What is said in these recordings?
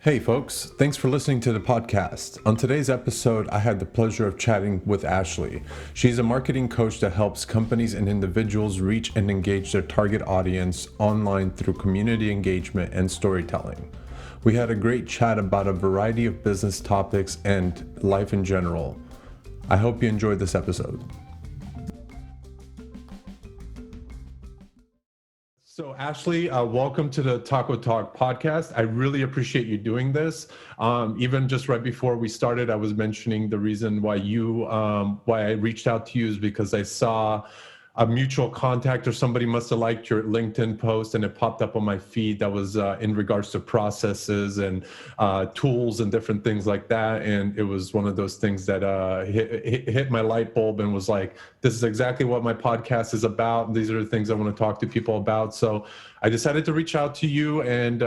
Hey folks, thanks for listening to the podcast. On today's episode, I had the pleasure of chatting with Ashley. She's a marketing coach that helps companies and individuals reach and engage their target audience online through community engagement and storytelling. We had a great chat about a variety of business topics and life in general. I hope you enjoyed this episode. So Ashley, welcome to the Taco Talk podcast. I really appreciate you doing this. Even just right before we started, I was mentioning the reason why why I reached out to you is because I saw a mutual contact or somebody must have liked your LinkedIn post and it popped up on my feed that was in regards to processes and tools and different things like that. And it was one of those things that hit my light bulb and was like, this is exactly what my podcast is about. These are the things I want to talk to people about. So I decided to reach out to you and,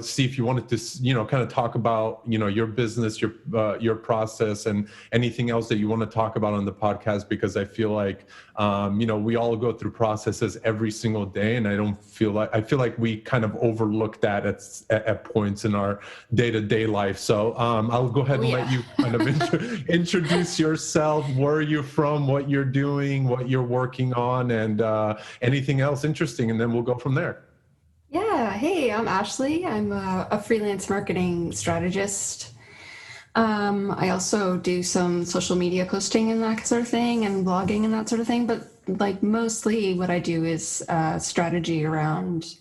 see if you wanted to, kind of talk about, your business, your process and anything else that you want to talk about on the podcast, because I feel like, we all go through processes every single day. And I feel like we kind of overlook that at points in our day-to-day life. So I'll go ahead and let you kind of introduce yourself. Where are you from, what you're doing, what you're working on, and anything else interesting. And then we'll go from there. Yeah. Hey, I'm Ashley. I'm a freelance marketing strategist. I also do some social media posting and that sort of thing and blogging and that sort of thing. But like mostly what I do is strategy around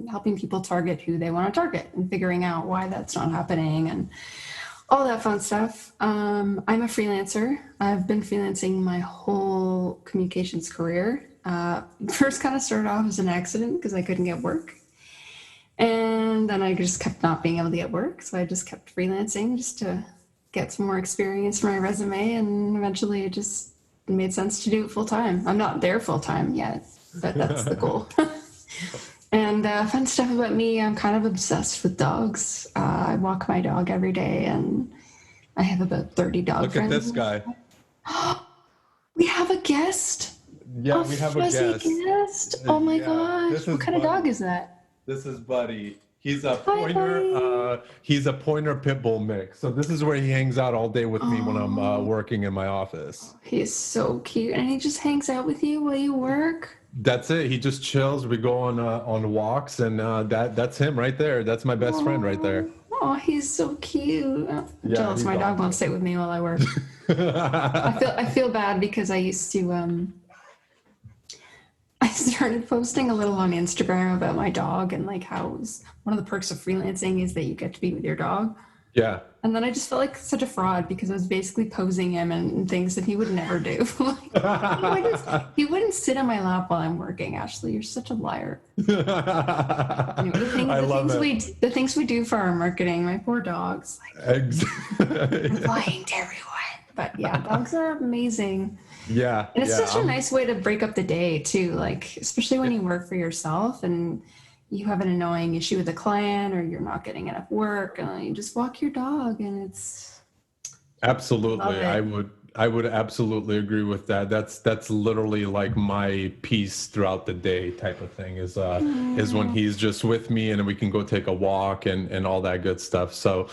helping people target who they want to target and figuring out why that's not happening and all that fun stuff. I'm a freelancer. I've been freelancing my whole communications career. First kind of started off as an accident because I couldn't get work. And then I just kept not being able to get work. So I just kept freelancing just to get some more experience for my resume. And eventually it just made sense to do it full time. I'm not there full time yet, but that's the goal. And fun stuff about me, I'm kind of obsessed with dogs. I walk my dog every day and I have about 30 dog friends. Look at this guy. We have a guest. Yeah, we have a guest. Oh my gosh. What kind of dog is that? This is Buddy. He's a pointer. He's a pointer pit bull mix. So this is where he hangs out all day with me when I'm working in my office. He's so cute, and he just hangs out with you while you work. That's it. He just chills. We go on walks, and that's him right there. That's my best friend right there. Oh, he's so cute. I'm jealous. My dog won't sit with me while I work. I feel bad because I used to. I started posting a little on Instagram about my dog and like how one of the perks of freelancing is that you get to be with your dog. Yeah. And then I just felt like such a fraud because I was basically posing him and things that he would never do. He wouldn't sit on my lap while I'm working. Ashley, you're such a liar. Anyway, the things we do for our marketing, my poor dogs. I'm lying to everyone. But yeah, dogs are amazing. Yeah. And it's such a nice way to break up the day too. Like, especially when you work for yourself and you have an annoying issue with a client or you're not getting enough work, you just walk your dog and it's absolutely. I would absolutely agree with that. That's literally like my peace throughout the day type of thing is when he's just with me and we can go take a walk and all that good stuff. So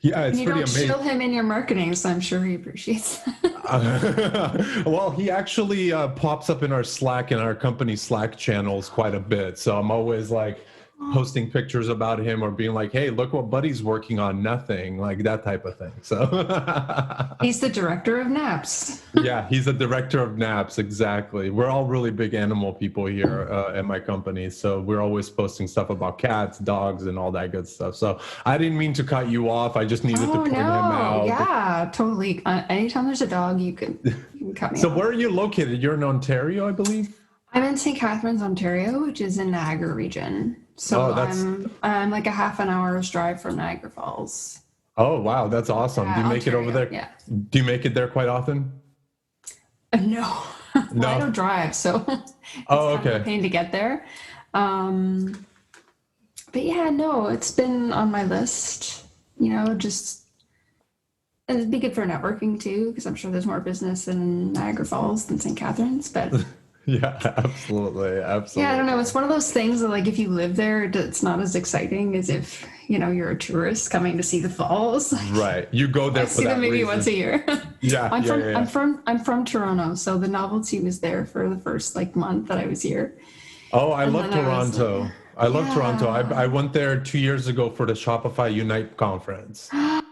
yeah, it's pretty amazing. You don't show him in your marketing, so I'm sure he appreciates that. Well, he actually pops up in our Slack, in our company Slack channels quite a bit. So I'm always like posting pictures about him or being like, hey, look what Buddy's working on, nothing, like that type of thing. So he's the director of naps. Yeah, he's the director of naps. Exactly. We're all really big animal people here at my company. So we're always posting stuff about cats, dogs, and all that good stuff. So I didn't mean to cut you off. I just needed to point him out. Yeah, totally. Anytime there's a dog, you can cut me off. So where are you located? You're in Ontario, I believe? I'm in St. Catharines, Ontario, which is in Niagara region. So I'm like a half an hour's drive from Niagara Falls. Oh, wow. That's awesome. Do you make it over there? Yeah. Do you make it there quite often? No. Well, I don't drive, so it's kind of a pain to get there. But yeah, no, it's been on my list, just it'd be good for networking too, because I'm sure there's more business in Niagara Falls than St. Catharines, but Yeah, absolutely, Yeah, I don't know. absolutely. It's one of those things that, like, if you live there, it's not as exciting as if, you're a tourist coming to see the falls. Right. You go I there for see them that maybe once reason. a year. Yeah, I'm yeah, from yeah, I'm yeah. from I'm from Toronto, so the novelty was there for the first like month that I was here. Oh, I And love then I was like, Toronto. I love Toronto. I yeah. went there 2 years ago for the Shopify Unite conference. How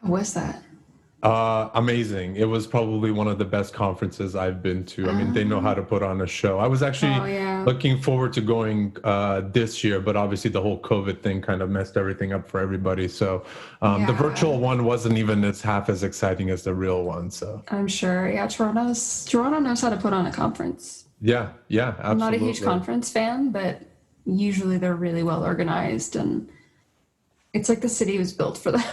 was that? Amazing. It was probably one of the best conferences I've been to. I mean, they know how Um, to put on a show. I was oh actually yeah. looking forward to going this year, but obviously the whole COVID thing kind of messed everything up for everybody. So the Yeah. virtual one wasn't even as half as exciting as the real one. So I'm sure. Yeah, Toronto knows how to put on a conference. yeah, yeah, I'm not a huge absolutely. conference fan, but usually they're really well organized and it's like the city was built for that.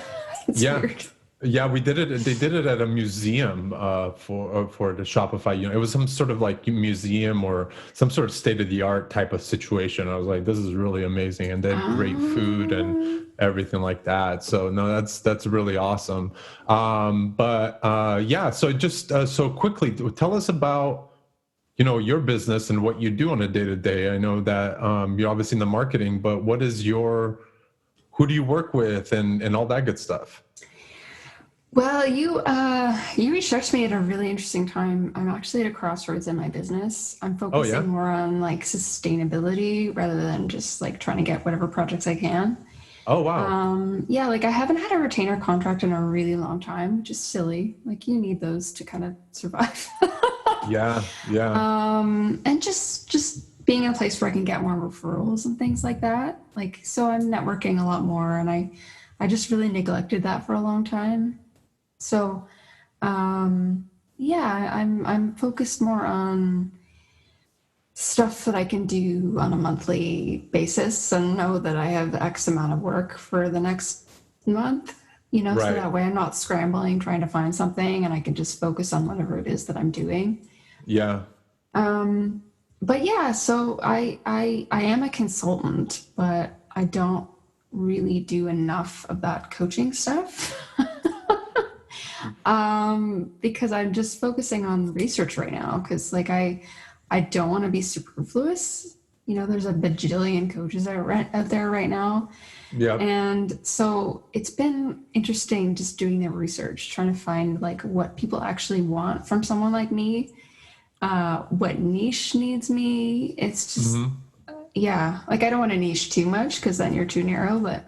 It's Yeah. weird. Yeah, we did it. They did it at a museum for the Shopify. It was some sort of like museum or some sort of state of the art type of situation. I was like, this is really amazing, and they had great food and Um, everything like that. So no, that's really awesome. But yeah, so just so quickly, tell us about your business and what you do on a day to day. I know that you're obviously in the marketing, but what is who do you work with and all that good stuff? well, you reached out to me at a really interesting time. I'm actually at a crossroads in my business. I'm Oh focusing yeah. more on like sustainability rather than just like trying to get whatever projects I can. Oh wow. Yeah, like I haven't had a retainer contract in a really long time, which is silly. Like you need those to kind of survive. Yeah, yeah, And just being in a place where I can get more referrals and things like that. Like so I'm networking a lot more and I just really neglected that for a long time. So yeah, I'm focused more on stuff that I can do on a monthly basis and know that I have X amount of work for the next month, so right. that way I'm not scrambling trying to find something and I can just focus on whatever it is that I'm doing. Yeah, But yeah, so I am a consultant, but I don't really do enough of that coaching stuff. Because I'm just focusing on research right now because like I don't want to be superfluous. There's a bajillion coaches out there right now. yeah. And so it's been interesting just doing the research, trying to find like what people actually want from someone like me, what niche needs me. It's just, Hmm. yeah, like I don't want to niche too much because then you're too narrow, but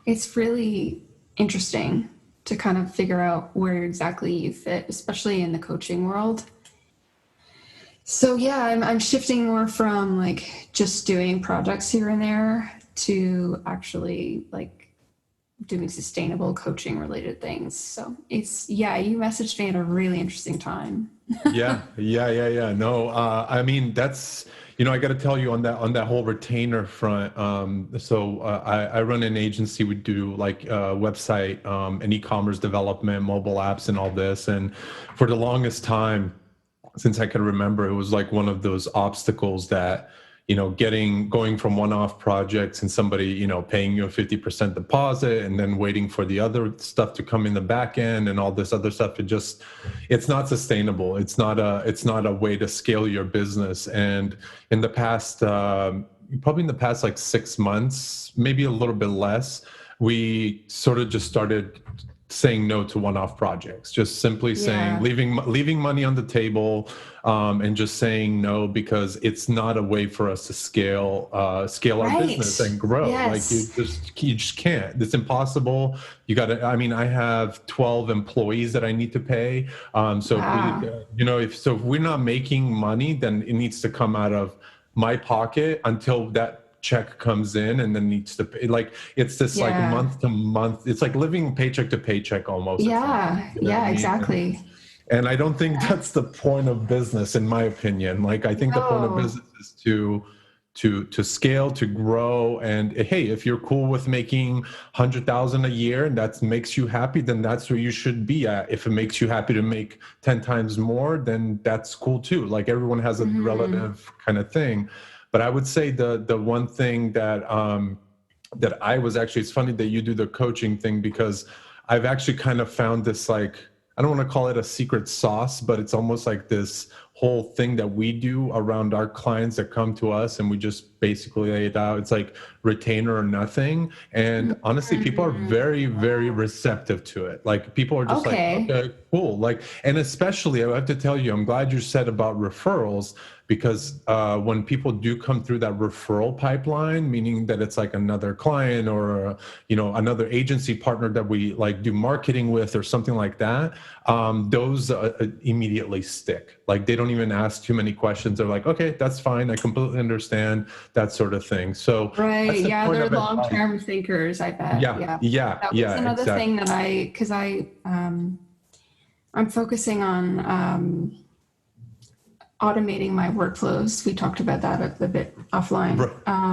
it's really interesting to kind of figure out where exactly you fit, especially in the coaching world. So yeah, I'm shifting more from like just doing projects here and there to actually like doing sustainable coaching related things. So it's yeah, you messaged me at a really interesting time. Yeah, yeah, yeah, yeah. No, I mean I got to tell you on that whole retainer front. So I run an agency. We do like website and e-commerce development, mobile apps, and all this. And for the longest time, since I can remember, it was like one of those obstacles that, going from one-off projects and somebody, paying you a 50% deposit and then waiting for the other stuff to come in the back end and all this other stuff. It's not sustainable. It's not a way to scale your business. And in the past, probably in the past like 6 months, maybe a little bit less, we sort of just started saying no to one-off projects, just simply saying Yeah. leaving money on the table, and just saying no because it's not a way for us to scale our business Right. and grow. Like you Yes. just you just can't. It's impossible. You got to. I mean, I have 12 employees that I need to pay. So if we, Wow. if we're not making money, then it needs to come out of my pocket until that check comes in and then needs to pay. Like it's this like Yeah. month to month. It's like living paycheck to paycheck almost at some point. Yeah. You know what I Yeah, mean? exactly. And I don't think Yeah. that's the point of business, in my opinion. Like I think the point of No. business is to scale, to grow. And hey, if you're cool with making 100,000 a year and that makes you happy, then that's where you should be at. If it makes you happy to make 10 times more, then that's cool too. Like everyone has a Hmm. relative kind of thing. But I would say the one thing that I was actually, it's funny that you do the coaching thing because I've actually kind of found this like, I don't want to call it a secret sauce, but it's almost like this whole thing that we do around our clients that come to us, and we just basically lay it out. It's like retainer or nothing. And honestly, people are very, very receptive to it. Like people are just like, Okay. okay, cool. Like, and especially I have to tell you, I'm glad you said about referrals, because when people do come through that referral pipeline, meaning that it's like another client or another agency partner that we like do marketing with or something like that, those immediately stick. Like they don't even ask too many questions. They're like, okay, that's fine, I completely understand, that sort of thing. So that's Right. the Yeah, point they're of advice. long-term thinkers, I bet. Yeah, Yeah. yeah, That was yeah, another exactly. thing that because I'm focusing on automating my workflows. We talked about that a bit offline.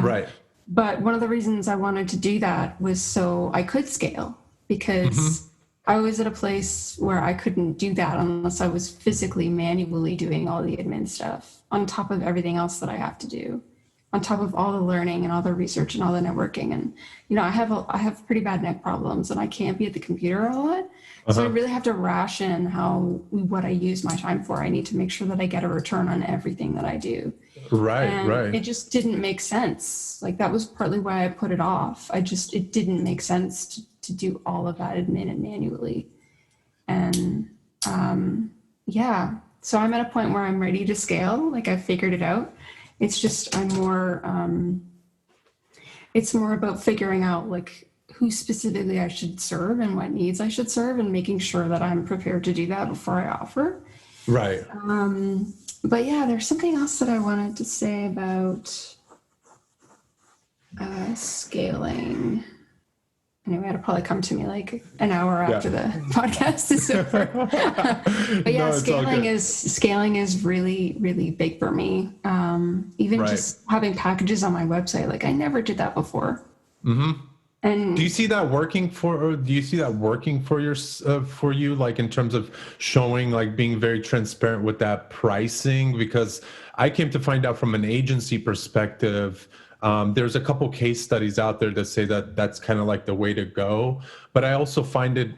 Right. But one of the reasons I wanted to do that was so I could scale, because I was at a place where I couldn't do that unless I was physically manually doing all the admin stuff on top of everything else that I have to do, on top of all the learning and all the research and all the networking. And I have pretty bad neck problems, and I can't be at the computer a lot. So I really have to ration what I use my time for. I need to make sure that I get a return on everything that I do. And it just didn't make sense. Like that was partly why I put it off. It didn't make sense to do all of that admin and manually. And yeah, so I'm at a point where I'm ready to scale. Like I figured it out. It's just it's more about figuring out like who specifically I should serve and what needs I should serve, and making sure that I'm prepared to do that before I offer. Right. But yeah, there's something else that I wanted to say about scaling. Anyway, it'll probably come to me like an hour after the podcast is over. But yeah, scaling is really, really big for me. Even just having packages on my website, like I never did that before. And do you see that working for you, like in terms of showing, like being very transparent with that pricing? Because I came to find out from an agency perspective, there's a couple case studies out there that say that that's kind of like the way to go. But I also find it,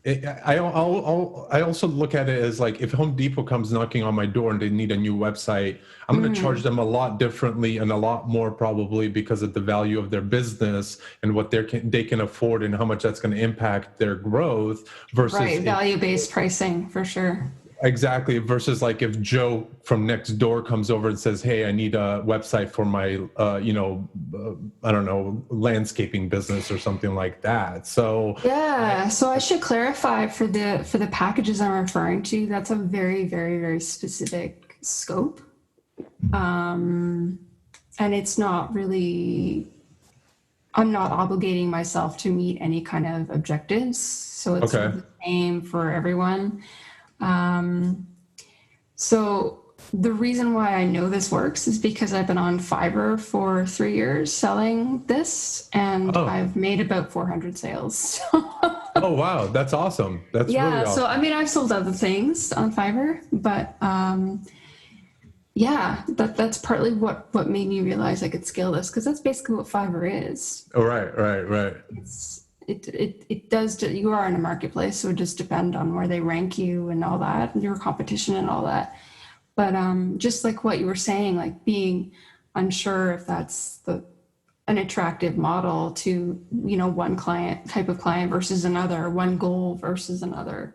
I also look at it as like, if Home Depot comes knocking on my door and they need a new website, I'm going to charge them a lot differently and a lot more, probably because of the value of their business and what they can afford and how much that's going to impact their growth versus value-based pricing for sure. Exactly. Versus like if Joe from next door comes over and says, hey, I need a website for my, I don't know, landscaping business or something like that. So yeah. So I should clarify for the packages I'm referring to, that's a very, very, very specific scope. And it's not really, I'm not obligating myself to meet any kind of objectives. So it's the same for everyone. So the reason why I know this works is because I've been on Fiverr for 3 years selling this, and I've made about 400 sales. Oh, wow. That's awesome. That's really awesome. So, I mean, I've sold other things on Fiverr, but, yeah, that's partly what made me realize I could scale this, because that's basically what Fiverr is. Oh, right. It does, you are in a marketplace, so it just depends on where they rank you and all that, and your competition and all that. But just like what you were saying, like being unsure if that's an attractive model to, one type of client versus another, one goal versus another.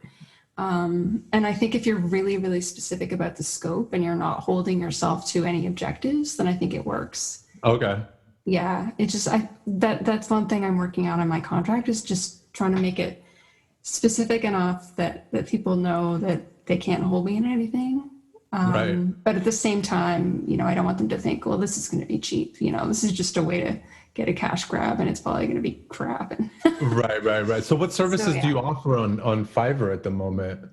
And I think if you're really, really specific about the scope and you're not holding yourself to any objectives, then I think it works. Okay. Yeah, it's just that's one thing I'm working on in my contract, is just trying to make it specific enough that people know that they can't hold me in anything. But at the same time, I don't want them to think, well, this is going to be cheap. This is just a way to get a cash grab, and it's probably going to be crap. Right. So what services do you offer on Fiverr at the moment?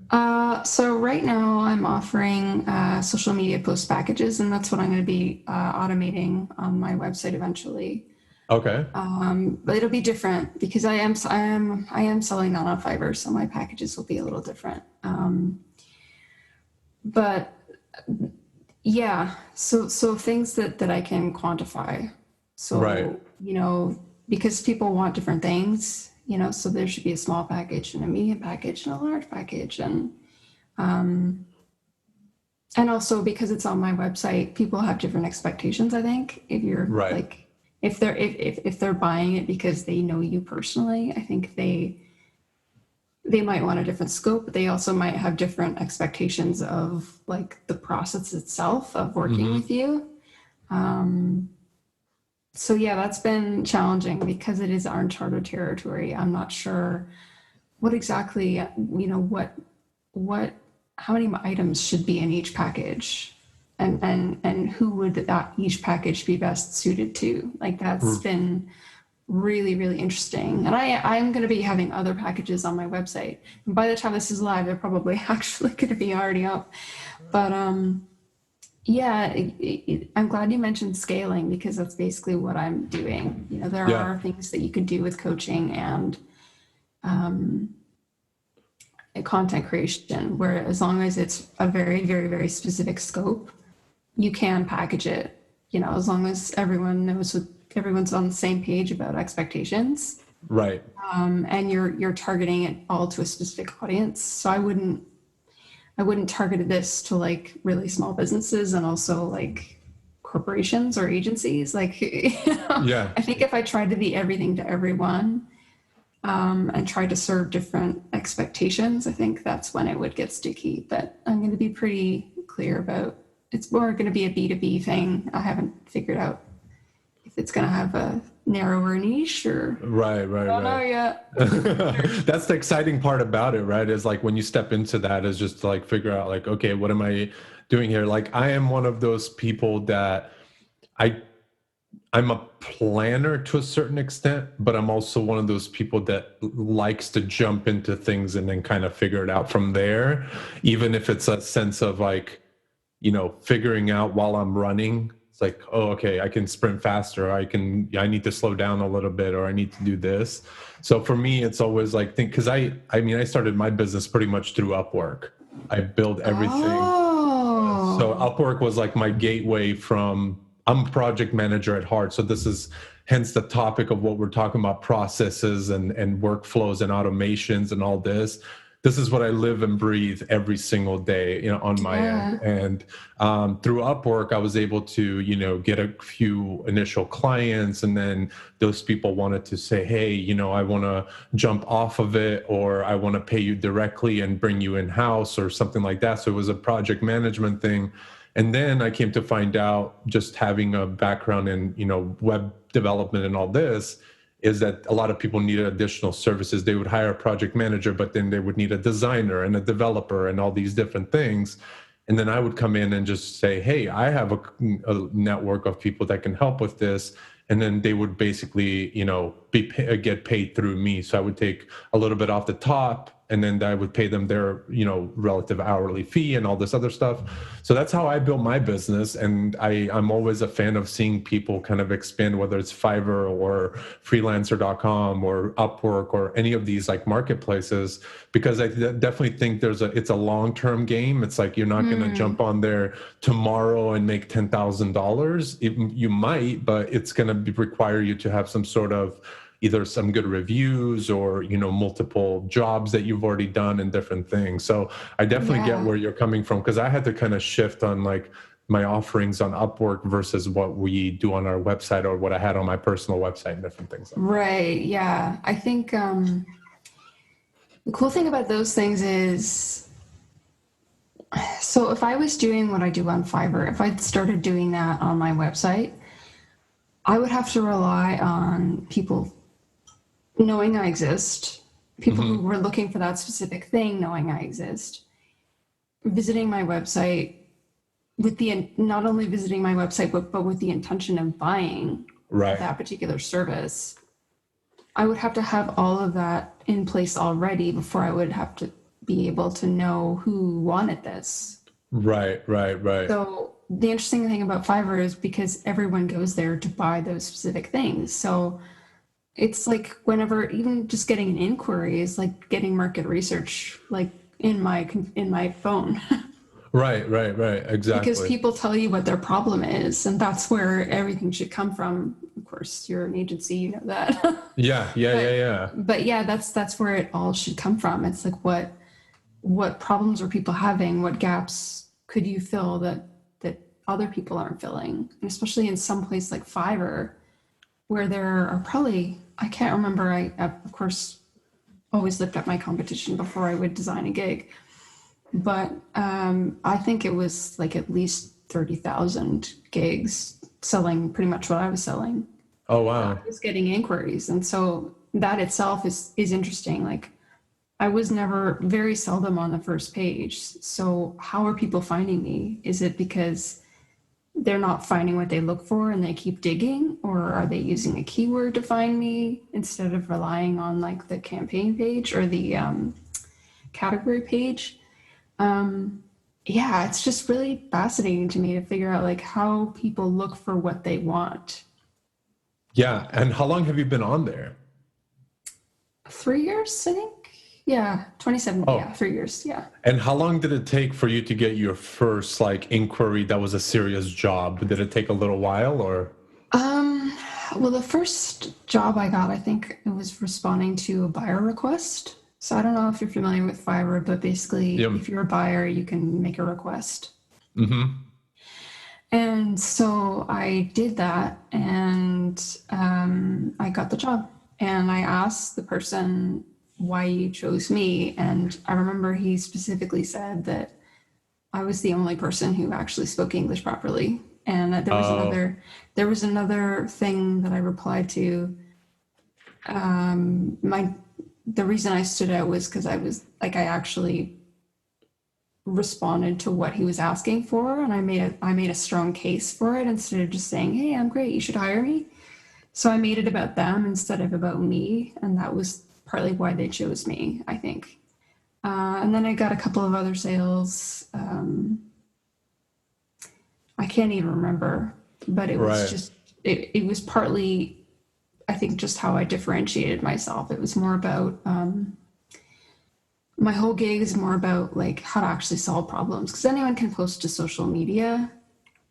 So right now I'm offering social media post packages, and that's what I'm going to be automating on my website eventually. Okay. But it'll be different because I am selling that on Fiverr, so my packages will be a little different. But yeah, so things that I can quantify. So, because people want different things, so there should be a small package and a medium package and a large package. And And also because it's on my website, people have different expectations, I think. If you're Right. like, if they're buying it because they know you personally, I think they might want a different scope, but they also might have different expectations of like the process itself of working Hmm. with you. So yeah, that's been challenging because it is uncharted territory. I'm not sure what exactly, what how many items should be in each package, and who would that each package be best suited to. Like that's been really, really interesting. And I'm going to be having other packages on my website. And by the time this is live, they're probably actually going to be already up. But yeah, I'm glad you mentioned scaling because that's basically what I'm doing. There Yeah. are things that you could do with coaching and content creation, where as long as it's a very, very, very specific scope, you can package it. As long as everyone's on the same page about expectations, Right. and you're targeting it all to a specific audience. So I wouldn't target this to like really small businesses and also like corporations or agencies. Like, Yeah. I think if I tried to be everything to everyone, and tried to serve different expectations, I think that's when it would get sticky. But I'm going to be pretty clear about it's more going to be a B2B thing. I haven't figured out if it's going to have a narrower niche or Right. I Right. don't know Right. yet. That's the exciting part about it, right? Is like when you step into that is just to like figure out like, okay, what am I doing here? Like I am one of those people that I I'm a planner to a certain extent, but I'm also one of those people that likes to jump into things and then kind of figure it out from there, even if it's a sense of like, figuring out while I'm running. It's like, oh, okay, I can sprint faster. I need to slow down a little bit, or I need to do this. So for me, it's always like because I started my business pretty much through Upwork. I build everything. So Oh, Upwork was like my gateway from, I'm a project manager at heart. So this is hence the topic of what we're talking about, processes and workflows and automations and all this. This is what I live and breathe every single day, on my end. yeah. And through Upwork, I was able to, get a few initial clients, and then those people wanted to say, hey, I want to jump off of it, or I want to pay you directly and bring you in house or something like that. So it was a project management thing. And then I came to find out, just having a background in, web development and all this, is that a lot of people needed additional services. They would hire a project manager, but then they would need a designer and a developer and all these different things. And then I would come in and just say, hey, I have a network of people that can help with this. And then they would basically, get paid through me. So I would take a little bit off the top, and then I would pay them their, relative hourly fee and all this other stuff. So that's how I built my business. And I'm always a fan of seeing people kind of expand, whether it's Fiverr or freelancer.com or Upwork or any of these like marketplaces, because I definitely think it's a long-term game. It's like, you're not going to jump on there tomorrow and make $10,000. You might, but it's going to require you to have some sort of either some good reviews or multiple jobs that you've already done and different things. So I definitely get Yeah. where you're coming from, because I had to kind of shift on like my offerings on Upwork versus what we do on our website, or what I had on my personal website and different things like that. Right. Yeah. I think the cool thing about those things is, so if I was doing what I do on Fiverr, if I started doing that on my website, I would have to rely on people knowing I exist, people who were looking for that specific thing knowing I exist, visiting my website with the not only visiting my website but with the intention of buying Right. that particular service. I would have to have all of that in place already before I would have to be able to know who wanted this. Right. Right. Right. So the interesting thing about Fiverr is because everyone goes there to buy those specific things. So it's like whenever even just getting an inquiry is like getting market research like in my phone. Right. Right. Right. Because Exactly. people tell you what their problem is, and that's where everything should come from. Of course, you're an agency, you know that. Yeah. Yeah. but Yeah. Yeah. but yeah, that's where it all should come from. It's like what problems are people having, what gaps could you fill that other people aren't filling? And especially in some place like Fiverr, where there are probably, I can't remember, I of course always looked at my competition before I would design a gig, but I think it was like at least 30,000 gigs selling pretty much what I was selling. Oh, I wow. was getting inquiries, and so that itself is interesting. Like, I was never, very seldom on the first page. So how are people finding me? Is it because they're not finding what they look for and they keep digging, or are they using a keyword to find me instead of relying on like the campaign page or the category page? Yeah, it's just really fascinating to me to figure out like how people look for what they want. Yeah. And how long have you been on there? 3 years, I think. Yeah, 27. Oh, Yeah, 3 years. Yeah. and how long did it take for you to get your first like inquiry that was a serious job? Did it take a little while or? Um, well, the first job I got, I think it was responding to a buyer request. So I don't know if you're familiar with Fiverr, but basically, Yeah. if you're a buyer, you can make a request. Mm-hmm. And so I did that, and I got the job. And I asked the person why you chose me, and I remember he specifically said that I was the only person who actually spoke English properly, and that Oh, there was another thing that I replied to. My The reason I stood out was because I was like, I actually responded to what he was asking for, and I made a strong case for it instead of just saying, "Hey, I'm great, you should hire me." So I made it about them instead of about me, and that was partly why they chose me, I think. And then I got a couple of other sales. I can't even remember, but it was right. just, it was partly, I think, just how I differentiated myself. It was more about, my whole gig is more about like how to actually solve problems, because anyone can post to social media,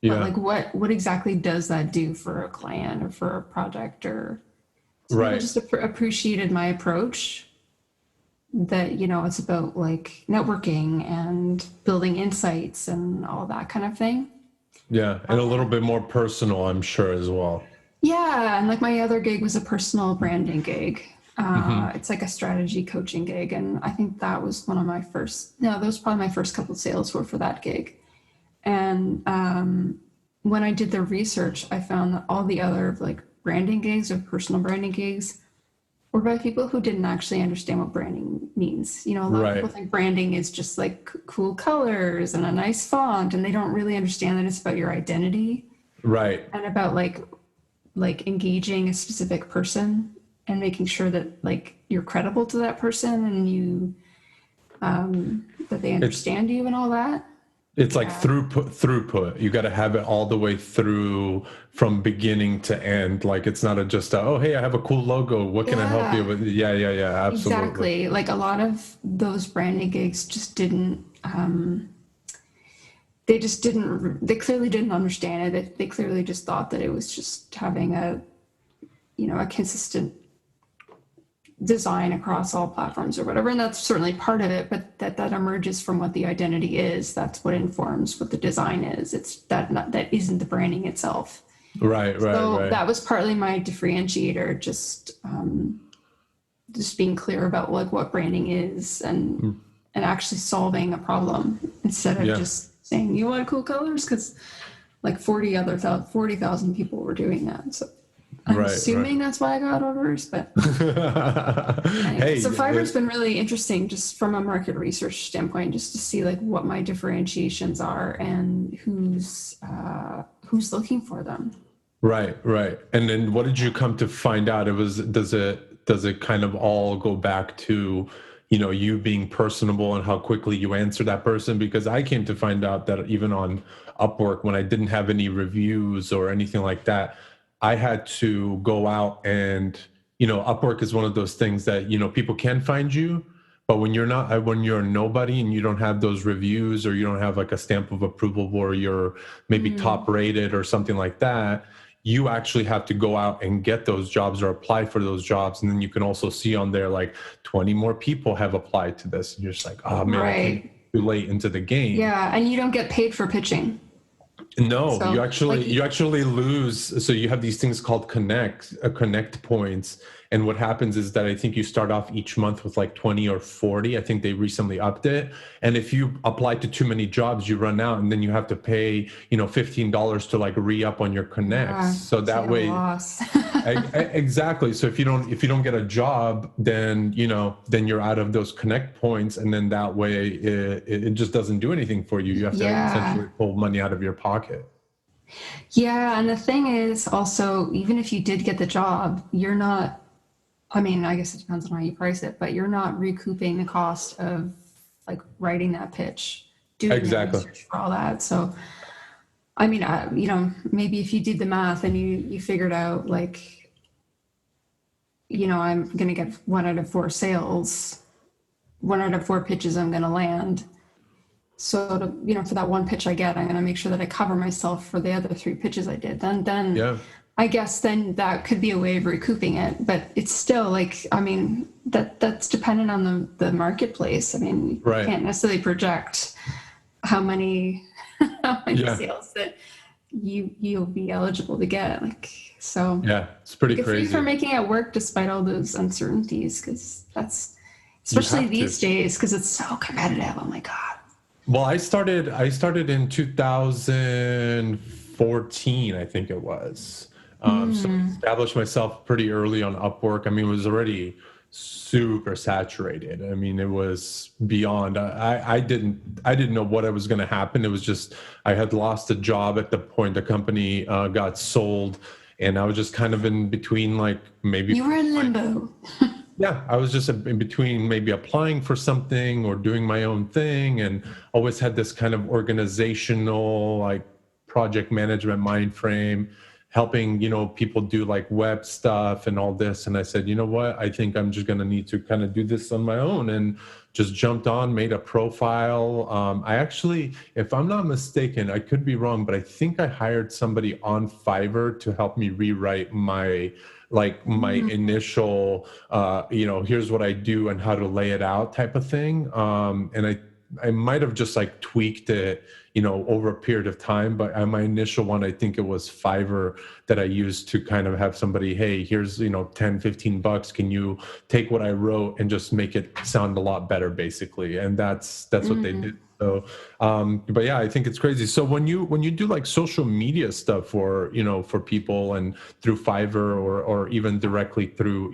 but Yeah. like what exactly does that do for a client or for a project? Or so people Right. just appreciated my approach, that it's about like networking and building insights and all that kind of thing. Yeah. And a little bit more personal, I'm sure as well. Yeah, and like my other gig was a personal branding gig. Mm-hmm. It's like a strategy coaching gig, and I think that was one of my first. No, that was probably my first couple of sales were for that gig. And when I did the research, I found that all the other like branding gigs or personal branding gigs were by people who didn't actually understand what branding means. A lot of people Right. think branding is just like cool colors and a nice font, and they don't really understand that it's about your identity Right. and about like engaging a specific person and making sure that like you're credible to that person, and you that they It's understand you and all that. it's like Yeah. throughput. You got to have it all the way through from beginning to end. Like it's not just oh, hey, I have a cool logo. What can I help you Yeah, with? Yeah, yeah, yeah, absolutely. exactly. Like a lot of those branding gigs just didn't they just didn't they clearly didn't understand it. They clearly just thought that it was just having a consistent design across all platforms or whatever, and that's certainly part of it, but that emerges from what the identity is. That's what informs what the design is. It's that isn't the branding itself. Right, right, So right. that was partly my differentiator, just being clear about like what branding is, Mm, and actually solving a problem instead of yeah, just saying you want cool colors, because like 40,000 people were doing that. So I'm right, right. assuming that's why I got orders, but anyway, Hey, so Fiverr's been really interesting just from a market research standpoint, just to see like what my differentiations are and who's looking for them. right, right. And then what did you come to find out? It was does it kind of all go back to, you being personable and how quickly you answer that person? Because I came to find out that even on Upwork, when I didn't have any reviews or anything like that, I had to go out and, Upwork is one of those things that, people can find you, but when you're a nobody and you don't have those reviews or you don't have like a stamp of approval where you're maybe top Mm, rated or something like that, you actually have to go out and get those jobs or apply for those jobs. And then you can also see on there like 20 more people have applied to this. And you're just like, oh man, I can't. right. too late into the game. Yeah, and you don't get paid for pitching. No, So, you actually lose. So you have these things called connect points. And what happens is that I think you start off each month with like 20 or 40. I think they recently upped it. And if you apply to too many jobs, you run out, and then you have to pay, $15 to like re-up on your connects. yeah, So that way, loss. exactly. So if you don't get a job, then then you're out of those connect points, and then that way it just doesn't do anything for you. You have to essentially pull money out of your pocket. Yeah, and the thing is also, even if you did get the job, you're not, I mean, I guess it depends on how you price it, but you're not recouping the cost of like writing that pitch, doing the research for all that. So, I mean, maybe if you did the math and you figured out like, I'm going to get 1 out of 4 sales, 1 out of 4 pitches I'm going to land. So for that one pitch I get, I'm going to make sure that I cover myself for the other 3 pitches I did. Then Yeah. I guess then that could be a way of recouping it, but it's still like, I mean, that's dependent on the marketplace. I mean, Right. You can't necessarily project how many sales that you'll be eligible to get. Like, so yeah, it's pretty good crazy for making it work despite all those uncertainties, because that's, especially these days, because it's so competitive. Oh my God. Well, I started in 2014, I think it was. So I established myself pretty early on Upwork. I mean, it was already super saturated. I mean, it was beyond. I didn't know what was going to happen. It was just I had lost a job at the point the company got sold, and I was just kind of in between, like maybe you were in limbo. Yeah, I was just in between maybe applying for something or doing my own thing, and always had this kind of organizational, like project management mind frame, helping, people do like web stuff and all this. And I said, you know what, I think I'm just going to need to kind of do this on my own, and just jumped on, made a profile. I actually, if I'm not mistaken, I could be wrong, but I think I hired somebody on Fiverr to help me rewrite my initial, here's what I do and how to lay it out type of thing. And I might have just like tweaked it, over a period of time, but my initial one, I think it was Fiverr that I used to kind of have somebody, hey, here's, 10, 15 bucks. Can you take what I wrote and just make it sound a lot better, basically? And that's what they did. So, but yeah, I think it's crazy. So when you do like social media stuff for people, and through Fiverr or even directly through,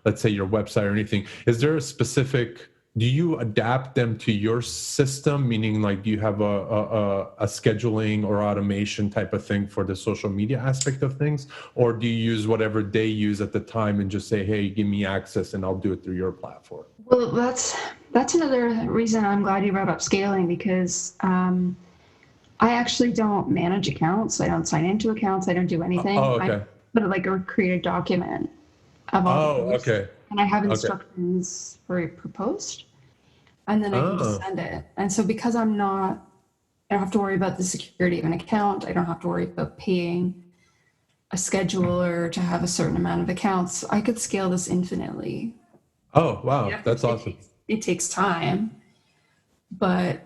let's say your website or anything, is there a specific, do you adapt them to your system? Meaning, like, do you have a scheduling or automation type of thing for the social media aspect of things? Or do you use whatever they use at the time and just say, hey, give me access and I'll do it through your platform? Well, that's another reason I'm glad you brought up scaling, because I actually don't manage accounts. I don't sign into accounts. I don't do anything. Oh, okay. Or create a document of all the posts. Okay. And I have instructions for post, and then I can just send it. And so because I don't have to worry about the security of an account. I don't have to worry about paying a scheduler to have a certain amount of accounts. I could scale this infinitely. Oh, wow. That's awesome. It takes time, but,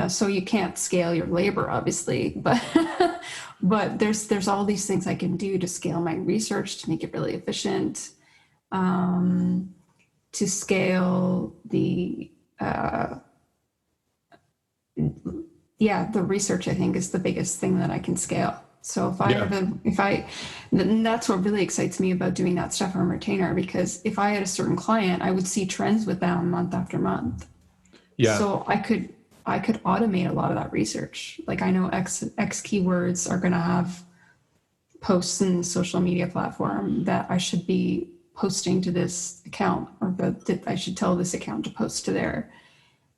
so you can't scale your labor, obviously, but, but there's all these things I can do to scale my research, to make it really efficient, to scale the research, I think, is the biggest thing that I can scale. So then that's what really excites me about doing that stuff on retainer, because if I had a certain client, I would see trends with them month after month. Yeah. So I could automate a lot of that research. Like, I know X keywords are going to have posts in the social media platform that I should be posting to this account, or that I should tell this account to post to there.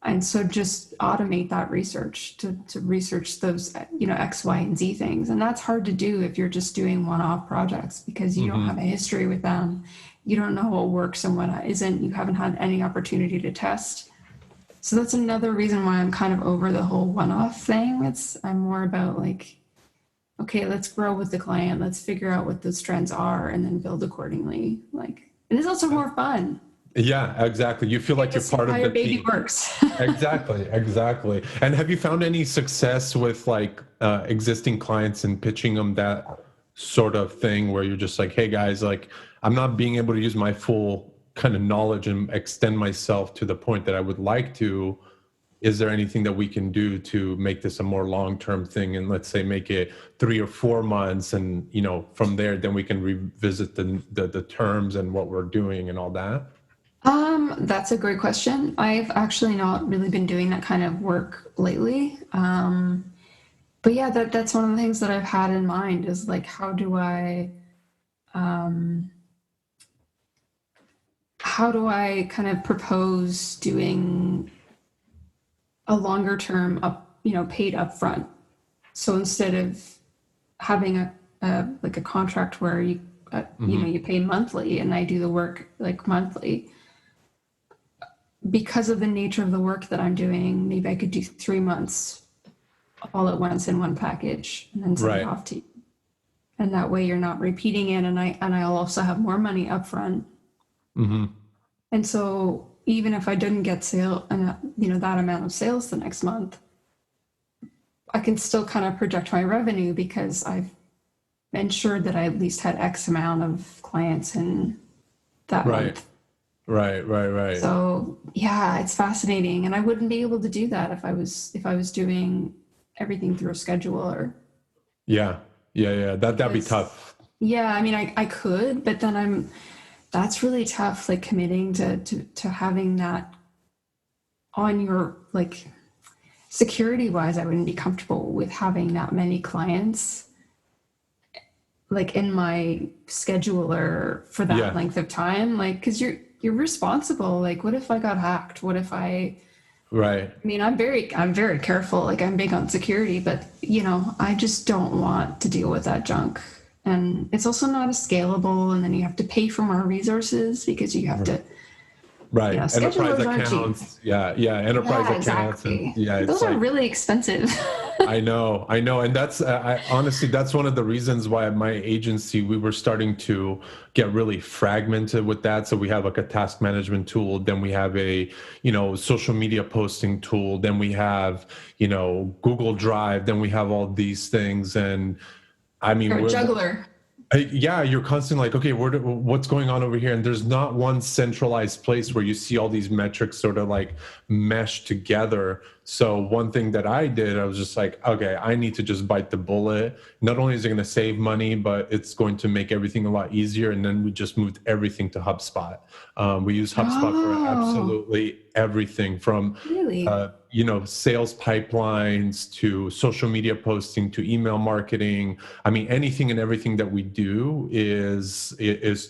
And so just automate that research to research those, X, Y, and Z things. And that's hard to do if you're just doing one-off projects, because you don't have a history with them. You don't know what works and what isn't. You haven't had any opportunity to test. So that's another reason why I'm kind of over the whole one-off thing. I'm more about like, okay, let's grow with the client. Let's figure out what those trends are and then build accordingly. And it's also more fun. Yeah, exactly. You feel like you're Just see part how of your the baby team. works. Exactly, exactly. And have you found any success with like existing clients and pitching them that sort of thing where you're just like, hey guys, like I'm not being able to use my full kind of knowledge and extend myself to the point that I would like to. Is there anything that we can do to make this a more long-term thing, and let's say make it 3 or 4 months, and from there then we can revisit the terms and what we're doing and all that? That's a great question. I've actually not really been doing that kind of work lately. But yeah, that's one of the things that I've had in mind is like, how do I kind of propose doing a longer term paid upfront? So instead of having a contract where Hmm. you pay monthly and I do the work like monthly, because of the nature of the work that I'm doing, maybe I could do 3 months all at once in one package and then send it Right. off to you. And that way you're not repeating it, and I'll also have more money upfront. Hmm. And so even if I didn't get sale and that amount of sales the next month, I can still kind of project my revenue because I've ensured that I at least had X amount of clients in that Right. month. Right. Right. Right. So yeah, it's fascinating, and I wouldn't be able to do that if I was doing everything through a scheduler Yeah. Yeah. Yeah. That'd be because tough. yeah, I mean I could, but then that's really tough, like committing to having that on your like security wise. I wouldn't be comfortable with having that many clients like in my scheduler for that Yeah. length of time, like because you're responsible. Like what if I got hacked? What if Right. I mean, I'm very careful. Like I'm big on security, but I just don't want to deal with that junk. And it's also not as scalable. And then you have to pay for more resources because you have to, Right. Enterprise schedulers aren't cheap. accounts. Yeah. Yeah. Enterprise Yeah, accounts. And exactly. yeah, it's Those are like, really expensive. I know, I know. And that's, honestly, that's one of the reasons why at my agency, we were starting to get really fragmented with that. So we have like a task management tool, then we have a, social media posting tool, then we have, Google Drive, then we have all these things. And I mean, You're a juggler. yeah, you're constantly like, okay, what's going on over here? And there's not one centralized place where you see all these metrics sort of like mesh together. So one thing that I did, I was just like, okay, I need to just bite the bullet. Not only is it going to save money, but it's going to make everything a lot easier. And then we just moved everything to HubSpot. We use HubSpot for Oh, absolutely everything from really? sales pipelines to social media posting to email marketing. I mean, anything and everything that we do is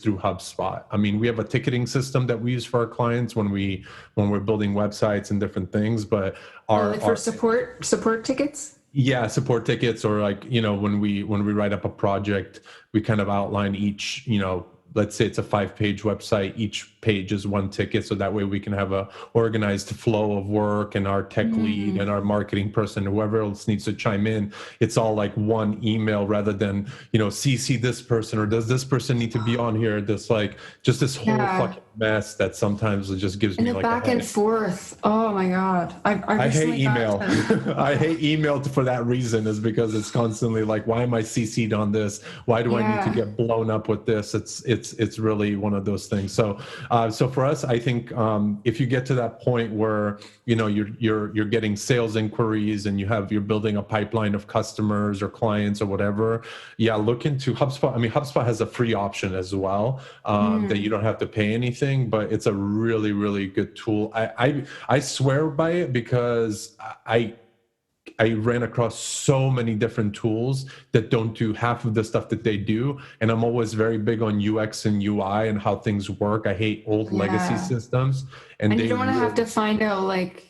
through HubSpot. I mean, we have a ticketing system that we use for our clients when we're building websites and different things, but Oh, our like for our support tickets? yeah, support tickets, or like, when we write up a project, we kind of outline each, let's say it's a 5-page website, each page is one ticket. So that way we can have a organized flow of work, and our tech lead and our marketing person, whoever else needs to chime in, it's all like one email rather than, CC this person, or does this person need to be on here? This like just this whole Yeah. fucking mess that sometimes it just gives And me the like a back and headache. forth. Oh my God. I I hate recently got email. I oh, hate email for that reason, is because it's constantly like, why am I CC'd on this? Why do I need to yeah. get blown up with this? It's really one of those things. So for us, I think if you get to that point where you're getting sales inquiries and you're building a pipeline of customers or clients or whatever, yeah, look into HubSpot. I mean, HubSpot has a free option as well, that you don't have to pay anything, but it's a really, really good tool. I swear by it because I ran across so many different tools that don't do half of the stuff that they do. And I'm always very big on UX and UI and how things work. I hate old legacy Yeah. systems, and And you they don't want to have to really, find out like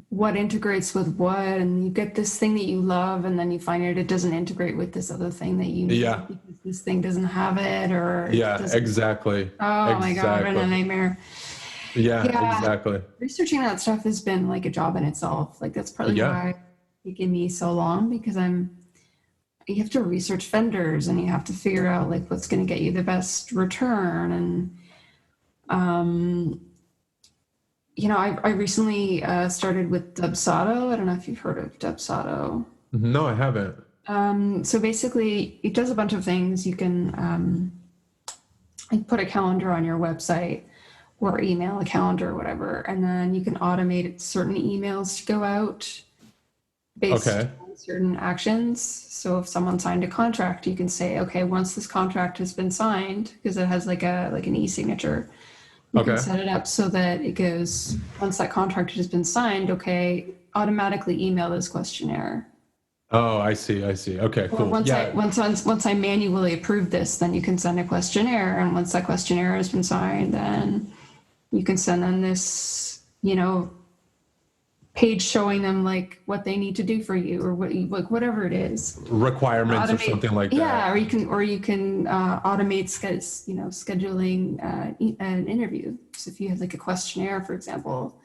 what integrates with what, and you get this thing that you love and then you find out it doesn't integrate with this other thing that you yeah, need because this thing doesn't have it or it yeah, doesn't. exactly. Oh my God, what a Exactly. nightmare. Yeah, Yeah. exactly. Researching that stuff has been like a job in itself. Like that's partly Yeah. why it's taken me so long because you have to research vendors and you have to figure out like what's going to get you the best return, and I recently started with Dubsado. I don't know if you've heard of Dubsado. No, I haven't. So basically, it does a bunch of things. You can like put a calendar on your website or email a calendar or whatever, and then you can automate certain emails to go out based Okay. on certain actions. So if someone signed a contract, you can say, okay, once this contract has been signed, because it has like an e-signature, you can Okay. set it up so that it goes, once that contract has been signed, okay, automatically email this questionnaire. Oh, I see. I see. Okay, Or cool. Yeah. once I manually approve this, then you can send a questionnaire, and once that questionnaire has been signed, then you can send them this, page showing them like what they need to do for you, or like whatever it is. Requirements or Automate, something like yeah, that. or you can automate scheduling an interview. So if you had like a questionnaire, for example,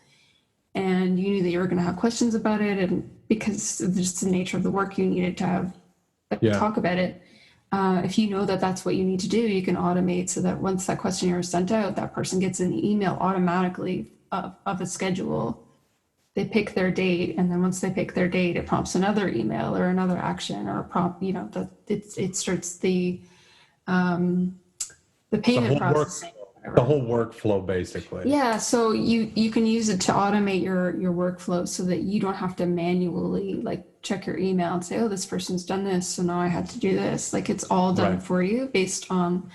and you knew that you were going to have questions about it, and because of just the nature of the work, you needed to have Yeah. talk about it. If you know that that's what you need to do, you can automate so that once that questionnaire is sent out, that person gets an email automatically of a schedule. They pick their date, and then once they pick their date, it prompts another email or another action or a prompt. That it starts the The payment whole work, processing. Or the whatever. whole workflow basically. Yeah, so you can use it to automate your workflow so that you don't have to manually like check your email and say, oh, this person's done this, so now I had to do this. Like it's all done Right. for you based on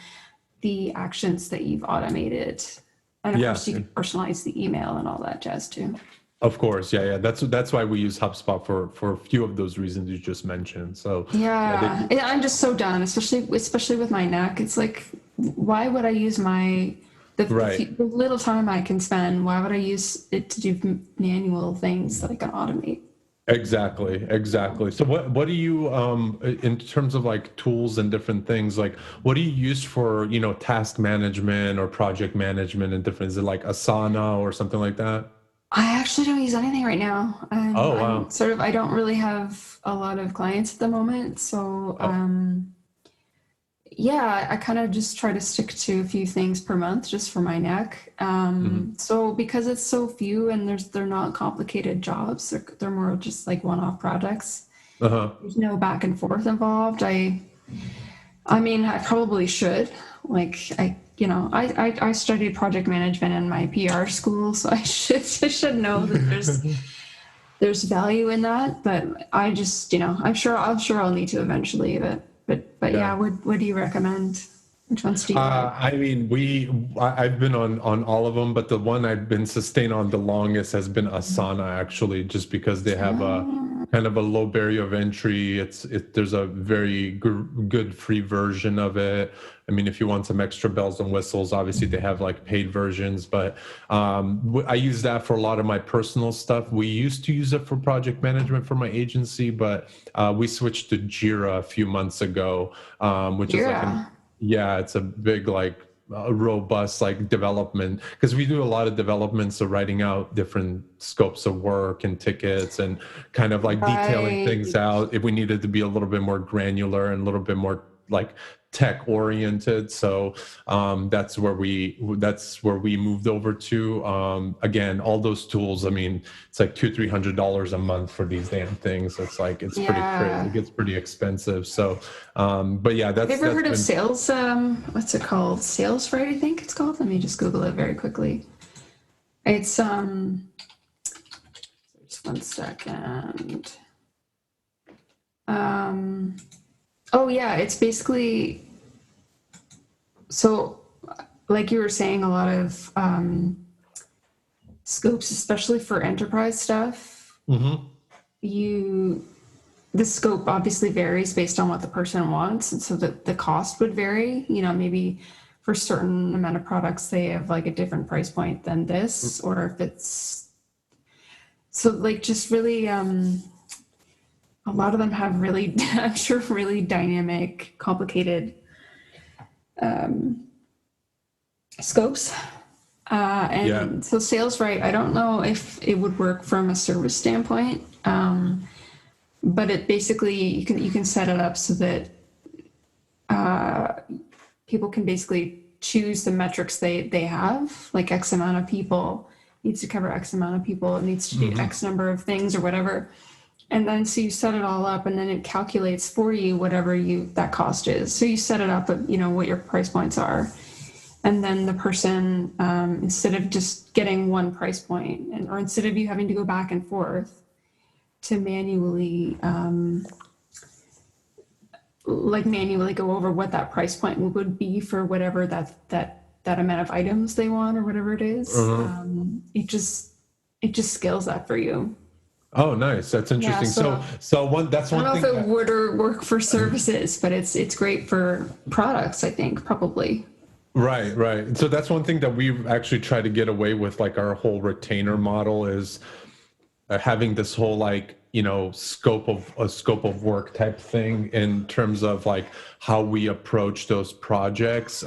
the actions that you've automated. And of Yeah. course, you can personalize the email and all that jazz too. Of course. Yeah. Yeah. That's why we use HubSpot for a few of those reasons you just mentioned. So yeah, Yeah, I'm just so done, especially with my neck. It's like, why would I use right. the little time I can spend? Why would I use it to do manual things that I can automate? Exactly. Exactly. So what do you in terms of like tools and different things, like what do you use for, task management or project management and different, is it like Asana or something like that? I actually don't use anything right now. Oh, I'm wow. sort of I don't really have a lot of clients at the moment, so Oh, yeah, I kind of just try to stick to a few things per month just for my neck. mhm. So because it's so few and they're not complicated jobs, they're more just like one-off projects. Uh-huh. There's no back and forth involved. I mean, I probably should. Like I studied project management in my PR school, so I should know that there's value in that. But I just, I'm sure I'll need to eventually. But yeah, Yeah. what do you recommend? Which ones do you like? I mean, I've been on all of them, but the one I've been sustained on the longest has been Asana, actually, just because they have a Ah, kind of a low barrier of entry. There's a very good free version of it. I mean, if you want some extra bells and whistles, obviously they have like paid versions, but I use that for a lot of my personal stuff. We used to use it for project management for my agency, but we switched to Jira a few months ago, which is like an Jira. yeah, it's a big like robust like development because we do a lot of development, so writing out different scopes of work and tickets and kind of like detailing things Right. out if we needed to be a little bit more granular and a little bit more like tech oriented. So that's where we moved over to. Again, all those tools, I mean, it's like $200-300 a month for these damn things. It's like it's pretty crazy, Yeah. it gets pretty expensive. So but yeah, Have you ever that's heard of been. sales? What's it called? Salesforce, I think it's called. Let me just Google it very quickly. It's just one second. Um, oh yeah, it's basically so like you were saying, a lot of scopes, especially for enterprise stuff. Mhm. You the scope obviously varies based on what the person wants, and so the cost would vary. Maybe for a certain amount of products they have like a different price point than this, or if it's so like just really a lot of them have really I'm sure really dynamic, complicated scopes. Yeah. And so sales right, I don't know if it would work from a service standpoint, but it basically you can set it up so that people can basically choose the metrics they have, like X amount of people, needs to cover X amount of people, it needs to do X number of things or whatever. And then so you set it all up, and then it calculates for you whatever that cost is. So you set it up at, what your price points are. And then the person, instead of just getting one price point, or instead of you having to go back and forth to manually go over what that price point would be for whatever that amount of items they want or whatever it is, it just scales that for you. Oh, nice. That's interesting. Yeah, That's one thing. I don't know if it would or work for services, but it's great for products, I think, probably. Right. So that's one thing that we've actually tried to get away with, like our whole retainer model is having this whole scope of work type thing in terms of like how we approach those projects.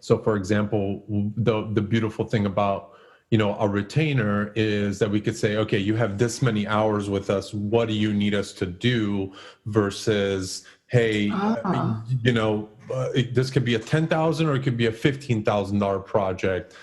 So for example, the beautiful thing about a retainer is that we could say, okay, you have this many hours with us. What do you need us to do? Versus, hey, this could be a $10,000 or it could be a $15,000 project.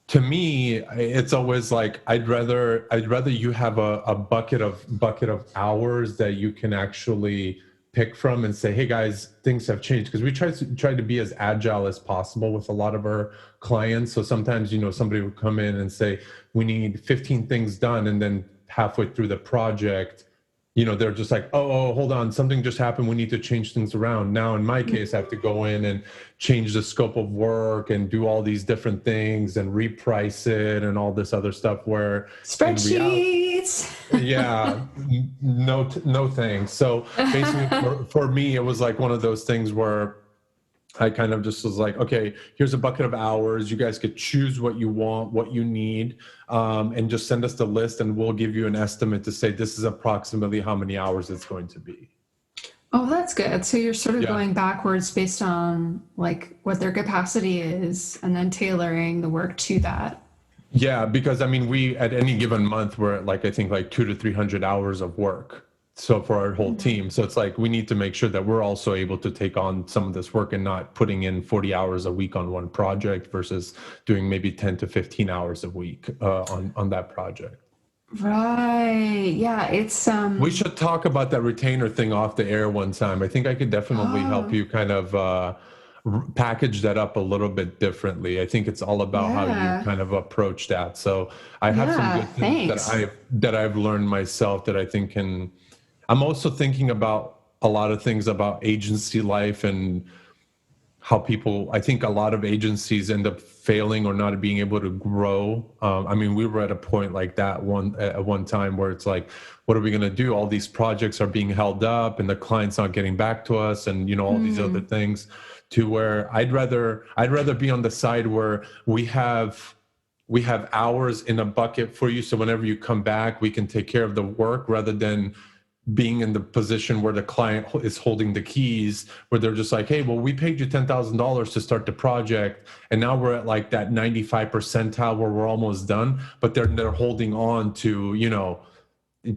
To me, it's always like I'd rather you have a bucket of hours that you can actually pick from and say, hey guys, things have changed, because we try to be as agile as possible with a lot of our clients. So sometimes somebody will come in and say we need 15 things done, and then halfway through the project they're just like, oh, hold on, something just happened, we need to change things around. Now in my case, I have to go in and change the scope of work and do all these different things and reprice it and all this other stuff, where spreadsheets. No thanks. So basically for me, it was like one of those things where I kind of just was like, okay, here's a bucket of hours. You guys could choose what you want, what you need, and just send us the list, and we'll give you an estimate to say this is approximately how many hours it's going to be. Oh, that's good. So you're sort of going backwards based on like what their capacity is, and then tailoring the work to that. Yeah, because we at any given month, we're at I think 200 to 300 hours of work. So for our whole team. So it's like we need to make sure that we're also able to take on some of this work and not putting in 40 hours a week on one project versus doing maybe 10 to 15 hours a week on that project. Right. Yeah, it's we should talk about that retainer thing off the air one time. I think I could definitely help you kind of package that up a little bit differently. I think it's all about how you kind of approach that. So I have some good things that I've learned myself that I think can. I'm also thinking about a lot of things about agency life and how I think a lot of agencies end up failing or not being able to grow. We were at a point like that at one time where it's like, what are we going to do? All these projects are being held up and the client's not getting back to us, and all these other things, to where I'd rather be on the side where we have hours in a bucket for you. So whenever you come back, we can take care of the work, rather than being in the position where the client is holding the keys, where they're just like, hey, well, we paid you $10,000 to start the project, and now we're at that 95 percentile where we're almost done, but they're holding on to